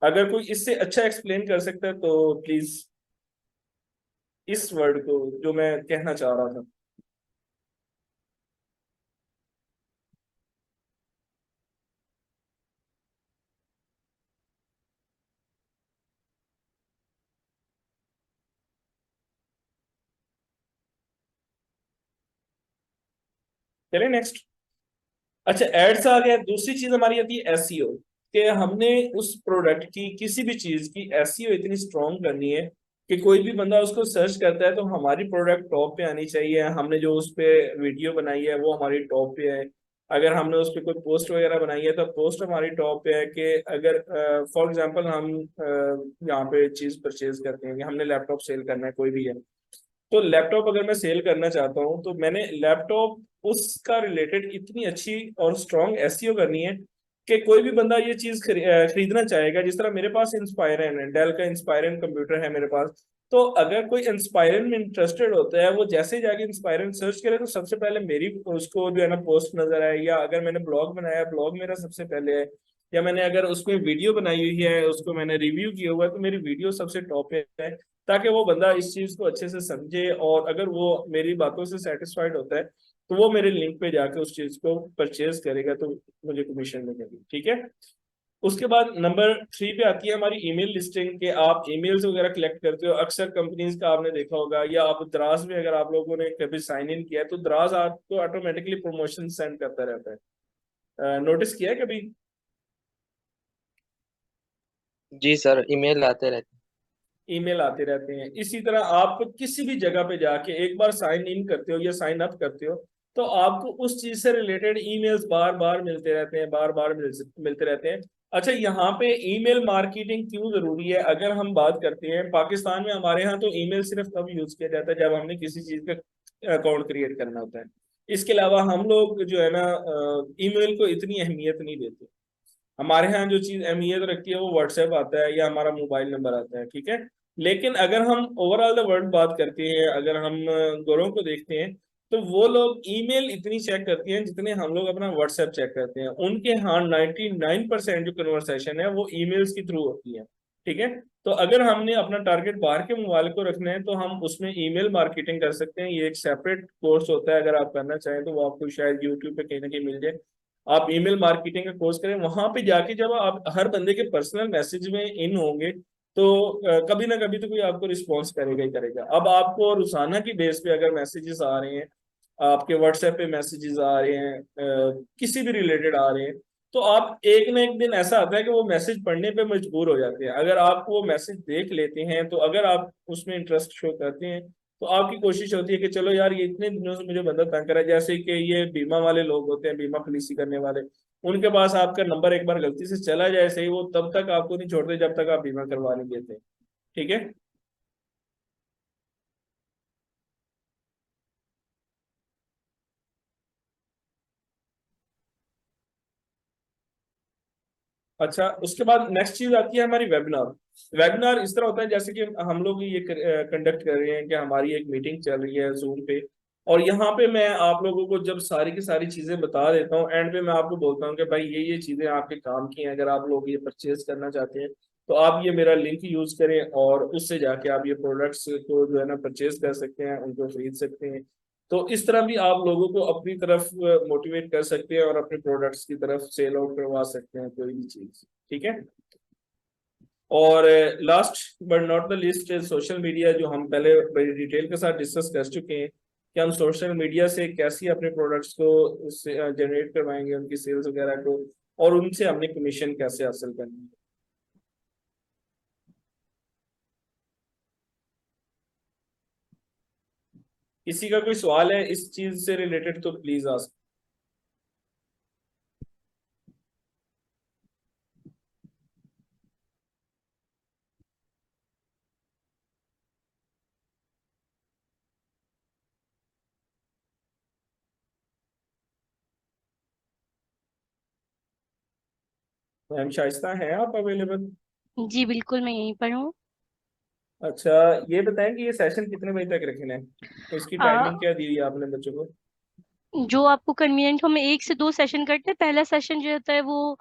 [SPEAKER 1] अगर कोई इससे अच्छा एक्सप्लेन कर सकता है तो प्लीज इस वर्ड को जो मैं कहना चाह रहा था। चलिए नेक्स्ट। अच्छा, एड्स आ गया। दूसरी चीज हमारी आती है एसईओ, कि हमने उस प्रोडक्ट की किसी भी चीज की एसईओ इतनी स्ट्रॉन्ग करनी है कि कोई भी बंदा उसको सर्च करता है तो हमारी प्रोडक्ट टॉप पे आनी चाहिए, हमने जो उस पे वीडियो बनाई है वो हमारी टॉप पे है। अगर हमने उस पर कोई पोस्ट वगैरह बनाई है तो पोस्ट हमारी टॉप पे है कि अगर फॉर एग्जांपल हम यहाँ पे चीज परचेज करते हैं कि हमने लैपटॉप सेल करना है, कोई भी है, तो लैपटॉप अगर मैं सेल करना चाहता हूँ तो मैंने लैपटॉप उसका रिलेटेड इतनी अच्छी और स्ट्रॉन्ग एसईओ करनी है कि कोई भी बंदा ये चीज खरीदना चाहेगा। जिस तरह मेरे पास इंस्पायरन है, डेल का इंस्पायरन कंप्यूटर है मेरे पास, तो अगर कोई इंस्पायरन में इंटरेस्टेड होता है वो जैसे ही जाके इंस्पायरन सर्च करे तो सबसे पहले मेरी उसको जो है ना पोस्ट नजर आए, या अगर मैंने ब्लॉग बनाया ब्लॉग मेरा सबसे पहले है, या मैंने अगर उसमें वीडियो बनाई हुई है उसको मैंने रिव्यू किया हुआ है तो मेरी वीडियो सबसे टॉप पे है, ताकि वो बंदा इस चीज को अच्छे से समझे और अगर वो मेरी बातों से सेटिस्फाइड होता है तो वो मेरे लिंक पे जाके उस चीज को परचेज करेगा तो मुझे कमीशन मिलेगी। ठीक है। उसके बाद नंबर 3 पे आती है हमारी ईमेल लिस्टिंग, के आप ईमेल्स वगैरह कलेक्ट करते हो। अक्सर कंपनीज का आपने देखा होगा, या आप दराज में अगर आप लोगों ने कभी साइन इन किया है तो दराज आपको ऑटोमेटिकली प्रमोशन सेंड करता रहता है। नोटिस किया है कभी?
[SPEAKER 12] जी सर, ईमेल आते रहते
[SPEAKER 1] ईमेल आते रहते हैं। इसी तरह आप किसी भी जगह पे जाके एक बार साइन इन करते हो या साइन अप करते हो तो आपको उस चीज से रिलेटेड ईमेल्स बार बार मिलते रहते हैं, बार बार मिलते रहते हैं। अच्छा, यहाँ पे ईमेल मार्केटिंग क्यों जरूरी है? अगर हम बात करते हैं पाकिस्तान में, हमारे यहाँ तो ईमेल सिर्फ तब यूज किया जाता है जब हमने किसी चीज का अकाउंट क्रिएट करना होता है। इसके अलावा हम लोग जो है ना ईमेल को इतनी अहमियत नहीं देते। हमारे यहाँ जो चीज अहमियत रखती है वो व्हाट्सएप आता है या हमारा मोबाइल नंबर आता है। ठीक है। लेकिन अगर हम ओवरऑल द वर्ल्ड बात करते हैं, अगर हम गोरों को देखते हैं तो वो लोग ईमेल इतनी चेक करते हैं जितने हम लोग अपना व्हाट्सएप चेक करते हैं। उनके यहाँ 99% जो कन्वर्सेशन है वो ईमेल्स के थ्रू होती है। ठीक है। तो अगर हमने अपना टारगेट बाहर के मोबाइल को रखना है तो हम उसमें ईमेल मार्केटिंग कर सकते हैं। ये एक सेपरेट कोर्स होता है, अगर आप करना चाहें तो वो आपको शायद यूट्यूब पे कहीं ना कहीं मिल जाए। आप ईमेल मार्केटिंग का कोर्स करें, वहां पे जाके जब आप हर बंदे के पर्सनल मैसेज में इन होंगे तो कभी ना कभी तो कोई आपको रिस्पॉन्स करेगा ही करेगा। अब आपको रोजाना की बेस पे अगर मैसेजेस आ रहे हैं, आपके व्हाट्सएप पे मैसेजेस आ रहे हैं, किसी भी रिलेटेड आ रहे हैं, तो आप एक ना एक दिन ऐसा आता है कि वो मैसेज पढ़ने पे मजबूर हो जाते हैं। अगर आप वो मैसेज देख लेते हैं तो अगर आप उसमें इंटरेस्ट शो करते हैं तो आपकी कोशिश होती है कि चलो यार ये इतने दिनों से मुझे बंदा तंग कर रहा है। जैसे कि ये बीमा वाले लोग होते हैं, बीमा पॉलिसी करने वाले, उनके पास आपका नंबर एक बार गलती से चला जाए सही, वो तब तक आपको नहीं छोड़ते जब तक आप बीमा करवा नहीं देते। ठीक है। अच्छा, उसके बाद नेक्स्ट चीज आती है हमारी वेबिनार। वेबिनार इस तरह होता है जैसे कि हम लोग ये कंडक्ट कर रहे हैं कि हमारी एक मीटिंग चल रही है जूम पे, और यहाँ पे मैं आप लोगों को जब सारी की सारी चीजें बता देता हूँ, एंड पे मैं आपको बोलता हूँ कि भाई ये चीजें आपके काम की हैं, अगर आप लोग ये परचेज करना चाहते हैं तो आप ये मेरा लिंक यूज करें और उससे जाके आप ये प्रोडक्ट्स को जो है ना परचेज कर सकते हैं, उनको खरीद सकते हैं। तो इस तरह भी आप लोगों को अपनी तरफ मोटिवेट कर सकते हैं और अपने प्रोडक्ट्स की तरफ सेल आउट करवा सकते हैं कोई भी चीज। ठीक है। और last but not the list social media, जो हम पहले बड़ी डिटेल के साथ डिस्कस कर चुके हैं कि हम सोशल मीडिया से कैसे अपने प्रोडक्ट्स को जनरेट करवाएंगे, उनकी सेल्स वगैरह को, और उनसे हमने कमीशन कैसे हासिल करनी है। किसी का कोई सवाल है इस चीज से रिलेटेड तो प्लीज आस्क। मैम शाइस्ता हैं आप अवेलेबल?
[SPEAKER 3] जी बिल्कुल, मैं यहीं पर हूँ।
[SPEAKER 1] अच्छा, ये बताएं कि ये सेशन कितने बजे तक रखना है, तो इसकी टाइमिंग क्या दी है आपने बच्चों को?
[SPEAKER 3] जो आपको कन्वीनियंट हो, हम 1 से 2 सेशन करते हैं। पहला सेशन जो होता है वो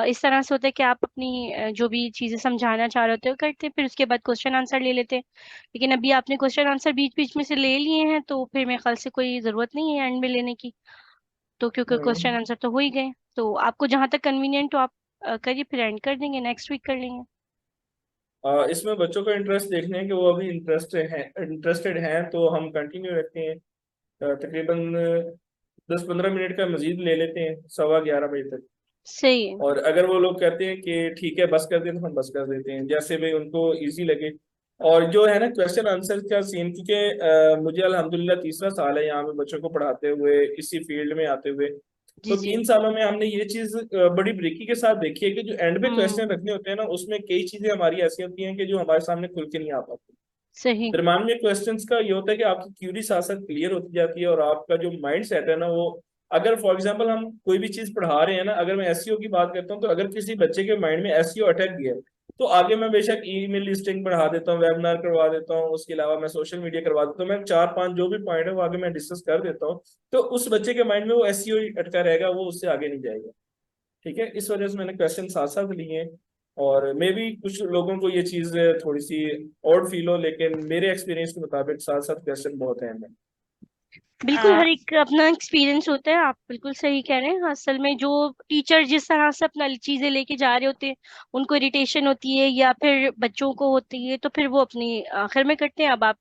[SPEAKER 3] इस तरह से होता है कि आप अपनी जो भी चीजें समझाना चाह रहे होते हो करते हैं, फिर उसके बाद क्वेश्चन आंसर ले लेते हैं। लेकिन अभी आपने क्वेश्चन आंसर बीच बीच में से ले लिए हैं तो फिर मेरे ख्याल से कोई जरूरत नहीं है एंड में लेने की, तो क्योंकि क्वेश्चन आंसर तो हो ही गए। तो आपको जहां तक कन्वीनियंट हो आप करिए, फिर एंड कर देंगे, नेक्स्ट वीक कर लेंगे।
[SPEAKER 1] इसमें बच्चों का इंटरेस्ट देखने हैं कि वो अभी इंटरेस्टेड हैं तो हम कंटिन्यू रखते हैं। तकरीबन 10-15 मिनट का मजीद ले लेते हैं 11:15 बजे तक।
[SPEAKER 3] सही है।
[SPEAKER 1] और अगर वो लोग कहते हैं कि ठीक है बस कर दें तो हम बस कर देते हैं, जैसे भी उनको इजी लगे। और जो है ना क्वेश्चन आंसर का सीन, क्योंकि मुझे अल्हम्दुलिल्लाह 3रा साल है यहाँ पे बच्चों को पढ़ाते हुए, इसी फील्ड में आते हुए।
[SPEAKER 3] जी
[SPEAKER 1] तो
[SPEAKER 3] जी
[SPEAKER 1] 3 सालों में हमने ये चीज बड़ी बारीकी के साथ देखी है कि जो एंड पे क्वेश्चन रखने होते हैं ना, उसमें कई चीजें हमारी ऐसी होती हैं कि जो हमारे सामने खुल के नहीं आ पाती।
[SPEAKER 3] सही।
[SPEAKER 1] दरम्यान में क्वेश्चंस का ये होता है कि आपकी क्यूरी साथ साथ क्लियर होती जाती है, और आपका जो माइंड सेट है ना वो, अगर फॉर एग्जांपल हम कोई भी चीज पढ़ा रहे हैं ना, अगर मैं एसईओ की बात करता हूँ, तो अगर किसी बच्चे के माइंड में एसईओ अटक गया है, तो आगे मैं बेशक ईमेल लिस्टिंग बढ़ा देता हूँ, वेबिनार करवा देता हूँ, उसके अलावा मैं सोशल मीडिया करवा देता हूँ, मैं 4-5 जो भी पॉइंट है वो आगे मैं डिस्कस कर देता हूँ। तो उस बच्चे के माइंड में वो एसईओ अटका रहेगा, वो उससे आगे नहीं जाएगा। ठीक है, इस वजह से मैंने क्वेश्चन साथ साथ लिए हैं। और मे भी कुछ लोगों को ये चीज थोड़ी सी ऑड फील हो, लेकिन मेरे एक्सपीरियंस के मुताबिक साथ साथ क्वेश्चन बहुत अहम है।
[SPEAKER 3] बिल्कुल, हर एक का अपना एक्सपीरियंस होता है, आप बिल्कुल सही कह रहे हैं। असल में जो टीचर जिस तरह से अपना चीजें लेके जा रहे होते हैं, उनको इरिटेशन होती है या फिर बच्चों को होती है, तो फिर वो अपनी आखिर में करते हैं। अब आप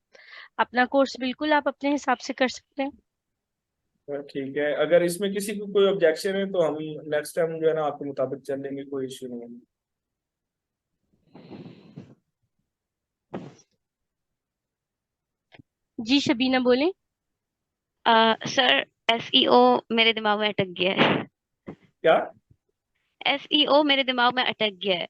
[SPEAKER 3] अपना कोर्स बिल्कुल आप अपने हिसाब से कर सकते हैं।
[SPEAKER 1] ठीक है, अगर इसमें किसी को कोई ऑब्जेक्शन है तो हम नेक्स्ट टाइम जो है ना आपके मुताबिक चल लेंगे, कोई इश्यू नहीं है।
[SPEAKER 3] जी शबीना बोले।
[SPEAKER 13] सर, एसईओ मेरे दिमाग में अटक गया है।
[SPEAKER 1] क्या?
[SPEAKER 13] एसईओ मेरे दिमाग में अटक गया है।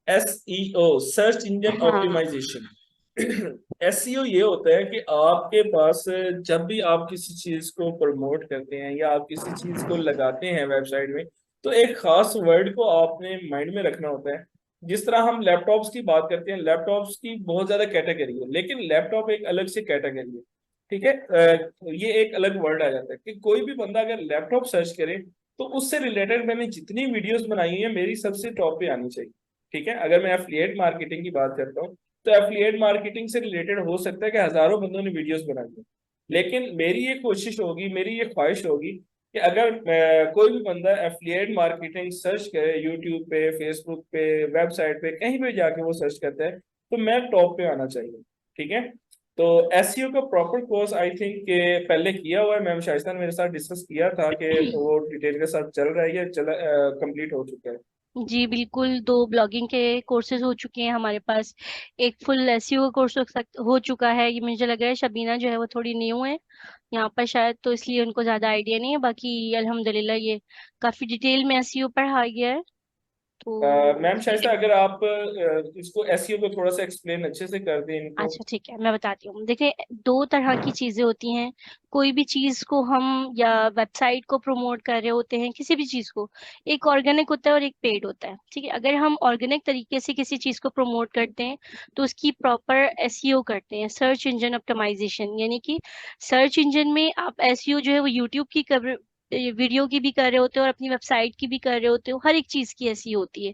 [SPEAKER 1] एसईओ, सर्च इंजन
[SPEAKER 13] हाँ।
[SPEAKER 1] ऑप्टिमाइजेशन। एसईओ ये होता है कि आपके पास जब भी आप किसी चीज को प्रमोट करते हैं या आप किसी चीज को लगाते हैं वेबसाइट में, तो एक खास वर्ड को आपने माइंड में रखना होता है। जिस तरह हम लैपटॉप्स की बात करते हैं, लैपटॉप्स की बहुत ज्यादा कैटेगरी है, लेकिन लैपटॉप एक अलग से कैटेगरी है। ठीक है, ये एक अलग वर्ड आ जाता है कि कोई भी बंदा अगर लैपटॉप सर्च करे, तो उससे रिलेटेड मैंने जितनी वीडियोस बनाई हैं मेरी सबसे टॉप पे आनी चाहिए। ठीक है, अगर मैं एफिलिएट मार्केटिंग की बात करता हूँ, तो एफिलिएट मार्केटिंग से रिलेटेड हो सकता है कि हजारों बंदों ने वीडियोस बनाई है, लेकिन मेरी ये कोशिश होगी, मेरी ये ख्वाहिश होगी कि अगर कोई भी बंदा एफिलिएट मार्केटिंग सर्च करे यूट्यूब पे, फेसबुक पे, वेबसाइट पे, कहीं पे जाके वो सर्च करता है, तो मैं टॉप पे आना चाहिए। ठीक है, तो एसईओ का प्रॉपर कोर्स आई थिंक के पहले किया हुआ है, मैम शाइस्ता ने मेरे साथ डिस्कस किया था कि वो डिटेल के साथ चल रहा है, या चला कंप्लीट हो चुका है।
[SPEAKER 3] जी बिल्कुल, 2 ब्लॉगिंग के कोर्सेज हो चुके हैं हमारे पास। एक फुल एसईओ का कोर्स हो चुका है। ये मुझे लग रहा है शबीना जो है वो थोड़ी न्यू है यहाँ पर शायद, तो इसलिए उनको ज़्यादा आइडिया नहीं है। बाकी अल्हम्दुलिल्लाह ये काफ़ी डिटेल में एसईओ पढ़ाया गया है। तो
[SPEAKER 1] मैम शाइस्ता, अगर आप इसको एसईओ को थोड़ा सा एक्सप्लेन अच्छे से कर दें इनको।
[SPEAKER 3] अच्छा ठीक है, मैं बताती हूँ। देखिए, 2 तरह की चीजें होती हैं। कोई भी चीज को हम या वेबसाइट को प्रमोट कर रहे होते हैं, किसी भी चीज को, एक ऑर्गेनिक होता है और एक पेड होता है। ठीक है, अगर हम ऑर्गेनिक तरीके से किसी चीज को प्रमोट करते हैं तो उसकी प्रॉपर एसईओ करते हैं, सर्च इंजन ऑप्टिमाइजेशन। यानी कि सर्च इंजन में आप एसईओ जो है वो यूट्यूब की वीडियो की भी कर रहे होते हो और अपनी वेबसाइट की भी कर रहे होते हो, हर एक चीज की एसईओ होती है।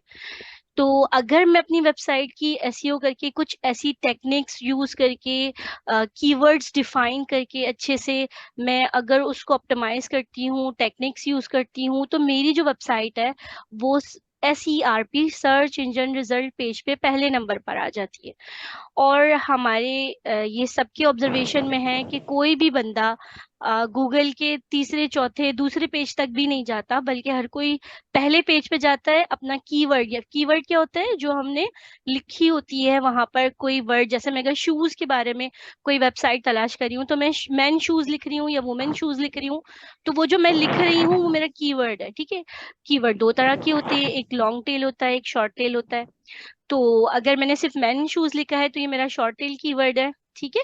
[SPEAKER 3] तो अगर मैं अपनी वेबसाइट की एसईओ करके कुछ ऐसी टेक्निक्स यूज करके, कीवर्ड्स डिफाइन करके अच्छे से मैं अगर उसको ऑप्टिमाइज करती हूँ, टेक्निक्स यूज करती हूँ, तो मेरी जो वेबसाइट है वो SERP, search engine result page पे पहले नंबर पर आ जाती है। और हमारे ये सबके ऑब्जर्वेशन में है कि कोई भी बंदा गूगल के तीसरे चौथे दूसरे पेज तक भी नहीं जाता, बल्कि हर कोई पहले पेज पे जाता है अपना कीवर्ड। या कीवर्ड क्या होता है? जो हमने लिखी होती है वहां पर कोई वर्ड। जैसे मैं अगर शूज के बारे में कोई वेबसाइट तलाश कर रही हूँ, तो मैं मैन शूज लिख रही हूँ या वुमेन शूज लिख रही हूँ, तो वो जो मैं लिख रही हूँ वो मेरा कीवर्ड है। ठीक है, कीवर्ड 2 तरह की होती है, एक लॉन्ग टेल होता है, एक शॉर्ट टेल होता है। तो अगर मैंने सिर्फ मैन शूज लिखा है तो ये मेरा शॉर्ट टेल कीवर्ड है। ठीक है,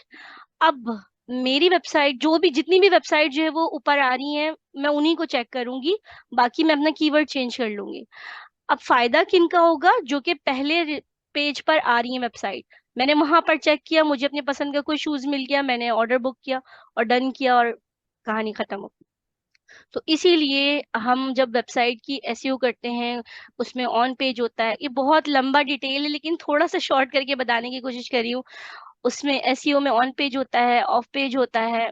[SPEAKER 3] अब मेरी वेबसाइट, जो भी जितनी भी वेबसाइट जो है वो ऊपर आ रही है, मैं उन्हीं को चेक करूंगी, बाकी मैं अपना कीवर्ड चेंज कर लूंगी। अब फायदा किनका होगा? जो कि पहले पेज पर आ रही है वेबसाइट, मैंने वहां पर चेक किया, मुझे अपने पसंद का कोई शूज मिल गया, मैंने ऑर्डर बुक किया और डन किया और कहानी खत्म हो। तो इसीलिए हम जब वेबसाइट की एसईओ करते हैं, उसमें ऑन पेज होता है, ये बहुत लंबा डिटेल है लेकिन थोड़ा सा शॉर्ट करके बताने की कोशिश कर रही हूँ। उसमें एसईओ में ऑन पेज होता है, ऑफ पेज होता है।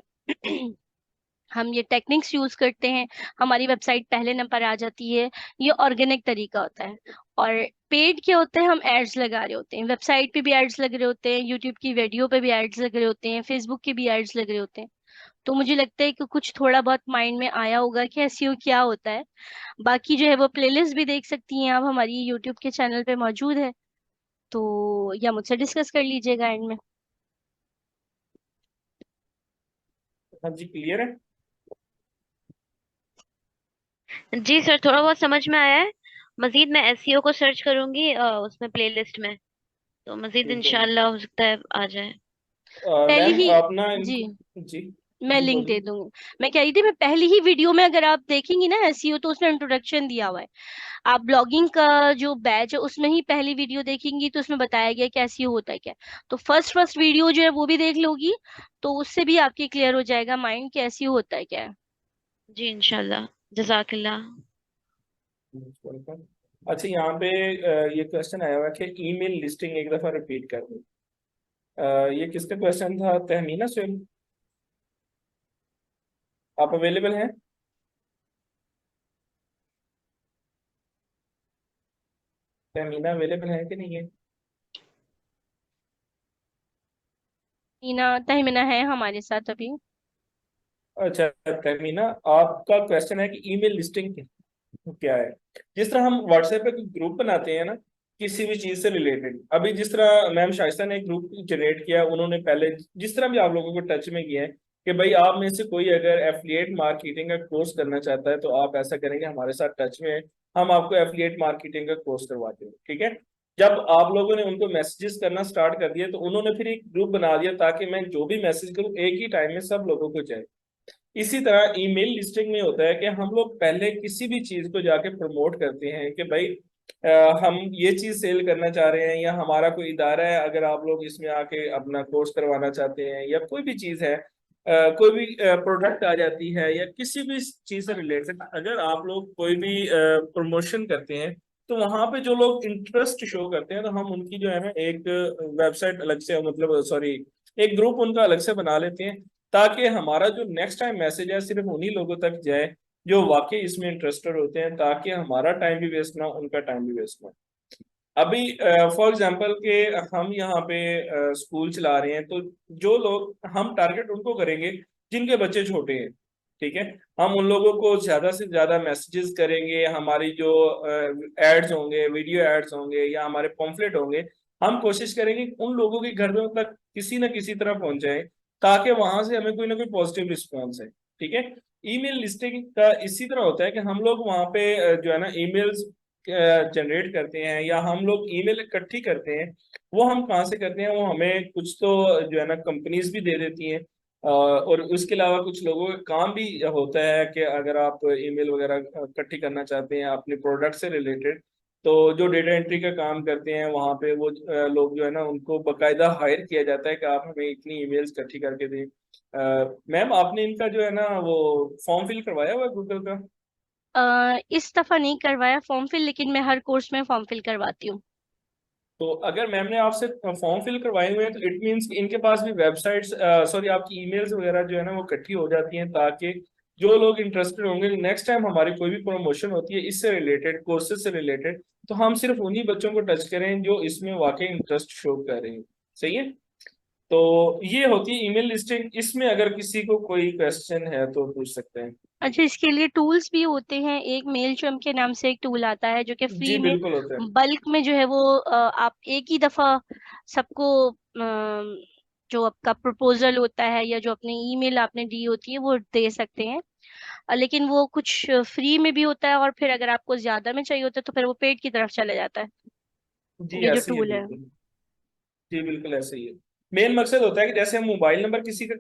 [SPEAKER 3] हम ये टेक्निक्स यूज करते हैं, हमारी वेबसाइट पहले नंबर आ जाती है। ये ऑर्गेनिक तरीका होता है। और पेड क्या होता है? हम एड्स लगा रहे होते हैं, वेबसाइट पे भी एड्स लग रहे होते हैं, यूट्यूब की वीडियो पे भी एड्स लग रहे होते हैं, फेसबुक के भी एड्स लग रहे होते हैं। तो मुझे लगता है कि कुछ थोड़ा बहुत माइंड में आया होगा कि एसईओ क्या होता है। बाकी जो है वो प्लेलिस्ट भी देख सकती हैं आप, हमारी यूट्यूब के चैनल पे मौजूद है, तो या मुझसे डिस्कस कर लीजिएगा एंड में।
[SPEAKER 1] हाँ जी, क्लियर है।
[SPEAKER 13] जी सर, थोड़ा बहुत समझ में आया है। मजीद मैं एसईओ को सर्च करूंगी उसमें प्लेलिस्ट में, तो मजीद
[SPEAKER 1] ठीक है।
[SPEAKER 13] इंशाल्लाह हो सकता है आ जाए।
[SPEAKER 3] पहली
[SPEAKER 1] मैम
[SPEAKER 3] ही
[SPEAKER 1] अपना
[SPEAKER 3] जी
[SPEAKER 1] जी
[SPEAKER 3] मैं
[SPEAKER 1] जी
[SPEAKER 3] लिंक दे
[SPEAKER 1] बोलिए।
[SPEAKER 3] दूंगी। मैं कह रही थी मैं पहली ही वीडियो में अगर आप देखेंगी ना एसईओ तो उसमें इंट्रोडक्शन दिया हुआ है। आप ब्लॉगिंग का जो बैच है उसमें ही पहली वीडियो देखेंगी तो उसमें बताया गया कि एसईओ होता है क्या। तो फर्स्ट फर्स्ट वीडियो जो है वो भी देख लोगी तो उससे भी आपकी क्लियर हो जाएगा माइंड कि एसईओ होता है क्या है।
[SPEAKER 13] जी इंशाल्लाह। जजाकिल्लाह।
[SPEAKER 1] वेलकम। अच्छा यहाँ पे ये क्वेश्चन आया हुआ है कि ईमेल लिस्टिंग एक दफा रिपीट कर दो। ये किसका क्वेश्चन था? तहमीना सुहेल, आप अवेलेबल हैं? तहमीना अवेलेबल है कि नहीं है?
[SPEAKER 3] मीना तहमीना है हमारे साथ अभी।
[SPEAKER 1] अच्छा तहमीना, आपका क्वेश्चन है कि ईमेल लिस्टिंग क्या है। जिस तरह हम व्हाट्सएप पे ग्रुप बनाते हैं ना, किसी भी चीज से रिलेटेड, अभी जिस तरह मैम शाइस्ता ने एक ग्रुप जनरेट किया, उन्होंने पहले जिस तरह भी आप लोगों को टच में किया है कि भाई आप में से कोई अगर एफिलिएट मार्केटिंग का कोर्स करना चाहता है तो आप ऐसा करेंगे, हमारे साथ टच में है, हम आपको एफिलिएट मार्केटिंग का कोर्स करवाते हैं। ठीक है। जब आप लोगों ने उनको मैसेजेस करना स्टार्ट कर दिया तो उन्होंने फिर एक ग्रुप बना दिया ताकि मैं जो भी मैसेज करूँ एक ही टाइम में सब लोगों को जाए। इसी तरह ईमेल लिस्टिंग में होता है कि हम लोग पहले किसी भी चीज को जाके प्रमोट करते हैं कि भाई हम ये चीज सेल करना चाह रहे हैं, या हमारा कोई इदारा है, अगर आप लोग इसमें आके अपना कोर्स करवाना चाहते हैं, या कोई भी चीज है, कोई भी प्रोडक्ट आ जाती है, या किसी भी चीज से रिलेटेड अगर आप लोग कोई भी प्रमोशन करते हैं, तो वहां पे जो लोग इंटरेस्ट शो करते हैं तो हम उनकी जो है ना एक वेबसाइट अलग से, मतलब सॉरी, एक ग्रुप उनका अलग से बना लेते हैं, ताकि हमारा जो नेक्स्ट टाइम मैसेज है सिर्फ उन्हीं लोगों तक जाए जो वाकई इसमें इंटरेस्टेड होते हैं, ताकि हमारा टाइम भी वेस्ट ना हो, उनका टाइम भी वेस्ट ना हो। अभी फॉर एग्जांपल के हम यहाँ पे स्कूल चला रहे हैं, तो जो लोग हम टारगेट उनको करेंगे जिनके बच्चे छोटे हैं। ठीक है। हम उन लोगों को ज्यादा से ज्यादा मैसेजेस करेंगे, हमारी जो एड्स होंगे, वीडियो एड्स होंगे, या हमारे पॉम्फलेट होंगे, हम कोशिश करेंगे उन लोगों के घर में तक किसी न किसी तरह पहुंच जाए, ताकि वहां से हमें कोई ना कोई पॉजिटिव रिस्पॉन्स है। ठीक है। ईमेल लिस्टिंग का इसी तरह होता है कि हम लोग वहां पे जो है ना ईमेल्स जनरेट करते हैं, या हम लोग ईमेल इकट्ठी करते हैं। वो हम कहाँ से करते हैं? वो हमें कुछ तो जो है ना कंपनीज भी दे देती हैं, और उसके अलावा कुछ लोगों का काम भी होता है कि अगर आप ईमेल वगैरह इकट्ठी करना चाहते हैं अपने प्रोडक्ट से रिलेटेड, तो जो डेटा एंट्री का काम करते हैं वहाँ पे वो लोग जो है ना उनको बकायदा हायर किया जाता है कि आप हमें इतनी ईमेल्स इकट्ठी करके दें। मैम आपने इनका जो है ना वो फॉर्म फिल करवाया हुआ है गूगल का?
[SPEAKER 3] इस दफा नहीं करवाया फॉर्म फिल, लेकिन मैं हर कोर्स में फॉर्म फिल करवाती हूँ।
[SPEAKER 1] तो अगर मैम ने आपसे फॉर्म फिल करवाए हुए हैं तो इट मींस कि इनके पास भी वेबसाइट्स, सॉरी, आपकी ईमेल्स वगैरह जो है ना वो इकट्ठी हो जाती हैं, ताकि जो लोग इंटरेस्टेड होंगे नेक्स्ट टाइम हमारी कोई भी प्रमोशन होती है इससे रिलेटेड, कोर्सेज से रिलेटेड, तो हम सिर्फ उन्हीं बच्चों को टच करें जो इसमें वाकई इंटरेस्ट शो कर रहे हैं। सही है। तो ये होती है ईमेल लिस्टिंग। इसमें अगर किसी को कोई क्वेश्चन है तो पूछ सकते हैं।
[SPEAKER 3] अच्छा, इसके लिए टूल्स भी होते हैं। एक मेल चम्प के नाम से एक टूल आता है जो कि
[SPEAKER 1] जी
[SPEAKER 3] फ्री में
[SPEAKER 1] बिल्कुल होता है।
[SPEAKER 3] बल्क में जो है वो आप एक ही दफा सबको जो आपका प्रपोजल होता है या जो अपने ईमेल आपने दी होती है वो दे सकते हैं। लेकिन वो कुछ फ्री में भी होता है और फिर अगर आपको ज्यादा में चाहिए होता है तो फिर वो पेड की तरफ चला जाता है,
[SPEAKER 1] जी
[SPEAKER 3] ये जो
[SPEAKER 1] ऐसे ही है
[SPEAKER 3] टूल है।
[SPEAKER 1] बिल्कुल। जी बिल्कुल ऐसे ही है। मेन मकसद होता है कि जैसे हम मोबाइल नंबर किसी का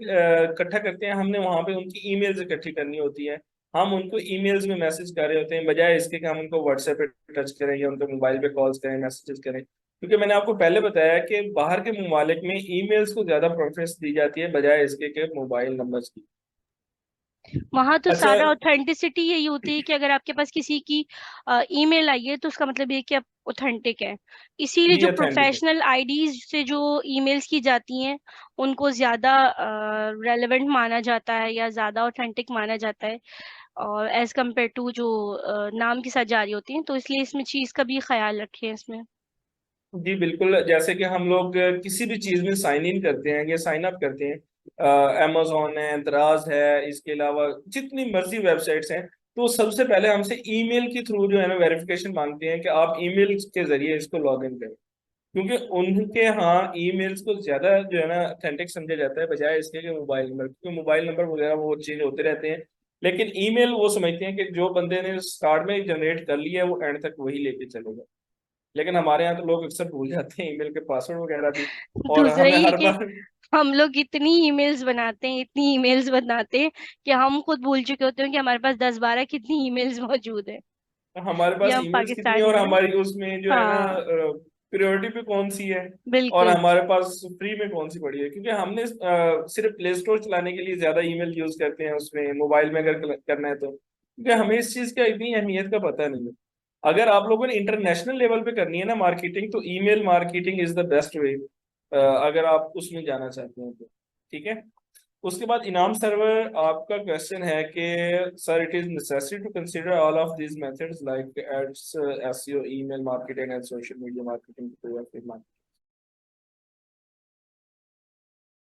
[SPEAKER 1] इकट्ठा करते हैं, हमने वहां पे उनकी ईमेल्स इकट्ठी करनी होती है। हम उनको ईमेल्स में मैसेज कर रहे होते हैं, बजाय इसके कि हम उनको व्हाट्सएप पे टच करें या उनको मोबाइल पे कॉल्स करें, मैसेजेस करें। क्योंकि मैंने आपको पहले बताया कि बाहर के ममालिक में ईमेल्स को ज्यादा प्रेफरेंस दी जाती है बजाय इसके के मोबाइल नंबर्स की।
[SPEAKER 3] वहां तो
[SPEAKER 1] अच्छा।
[SPEAKER 3] सारा ऑथेंटिसिटी यही होती है कि अगर आपके पास किसी की ईमेल आई है तो उसका मतलब ये है कि आप ऑथेंटिक है। इसीलिए
[SPEAKER 1] जी
[SPEAKER 3] जो
[SPEAKER 1] ऑथेंटिक है।
[SPEAKER 3] प्रोफेशनल आईडीज से जो ईमेल्स की जाती हैं उनको ज्यादा रेलेवेंट माना जाता है या ज्यादा ऑथेंटिक माना जाता है, और एज कम्पेयर टू जो नाम के साथ जारी होती हैं, तो इसलिए इसमें चीज का भी ख्याल रखें इसमें।
[SPEAKER 1] जी बिल्कुल। जैसे कि हम लोग किसी भी चीज में साइन इन करते हैं या साइन अप करते हैं, अमेजोन है, दराज है, इसके अलावा जितनी मर्जी वेबसाइट्स हैं, तो सबसे पहले हमसे ईमेल के थ्रू जो है ना वेरिफिकेशन मांगते हैं कि आप ईमेल के जरिए इसको लॉग इन करें। क्योंकि उनके यहाँ ईमेल्स को ज्यादा जो है ना अथेंटिक समझा जाता है बजाय इसके कि मोबाइल नंबर, क्योंकि मोबाइल नंबर वगैरह वो चेंज होते रहते हैं। लेकिन ईमेल वो समझते हैं कि जो बंदे ने स्टार्ट में जनरेट कर लिया है वो एंड तक वही लेके चलेगा। लेकिन हमारे यहाँ तो लोग अक्सर भूल जाते हैं ईमेल के पासवर्ड वगैरह भी, और
[SPEAKER 3] दूसरा
[SPEAKER 1] हमें
[SPEAKER 3] ये
[SPEAKER 1] हर
[SPEAKER 3] कि
[SPEAKER 1] बार
[SPEAKER 3] हम लोग इतनी ईमेल्स बनाते हैं, इतनी ईमेल्स बनाते हैं कि हम खुद भूल चुके होते हैं कि हमारे पास 10-12 कितनी ईमेल्स मौजूद है।
[SPEAKER 1] हमारे
[SPEAKER 3] ये
[SPEAKER 1] पास
[SPEAKER 3] हम
[SPEAKER 1] ईमेल्स कितनी है
[SPEAKER 3] पाकिस्तानी
[SPEAKER 1] और
[SPEAKER 3] है ना।
[SPEAKER 1] हमारी उसमें जो है ना
[SPEAKER 3] हाँ
[SPEAKER 1] प्रायोरिटी पे कौन सी है, और
[SPEAKER 3] बिल्कुल।
[SPEAKER 1] हमारे पास फ्री में कौन सी पड़ी है। क्योंकि हमने सिर्फ प्ले स्टोर चलाने के लिए ज्यादा ईमेल यूज करते हैं उसमें, मोबाइल में अगर करना है तो, क्योंकि हमें इस चीज का इतनी अहमियत का पता नहीं है। अगर आप लोगों ने इंटरनेशनल लेवल पे करनी है ना मार्केटिंग, तो email marketing is the best way, अगर आप उसमें जाना चाहते हैं तो। ठीक है। उसके बाद इनाम सर्वर, आपका क्वेश्चन है कि sir it is necessary to consider all of these methods like ads, SEO, email marketing and social media marketing.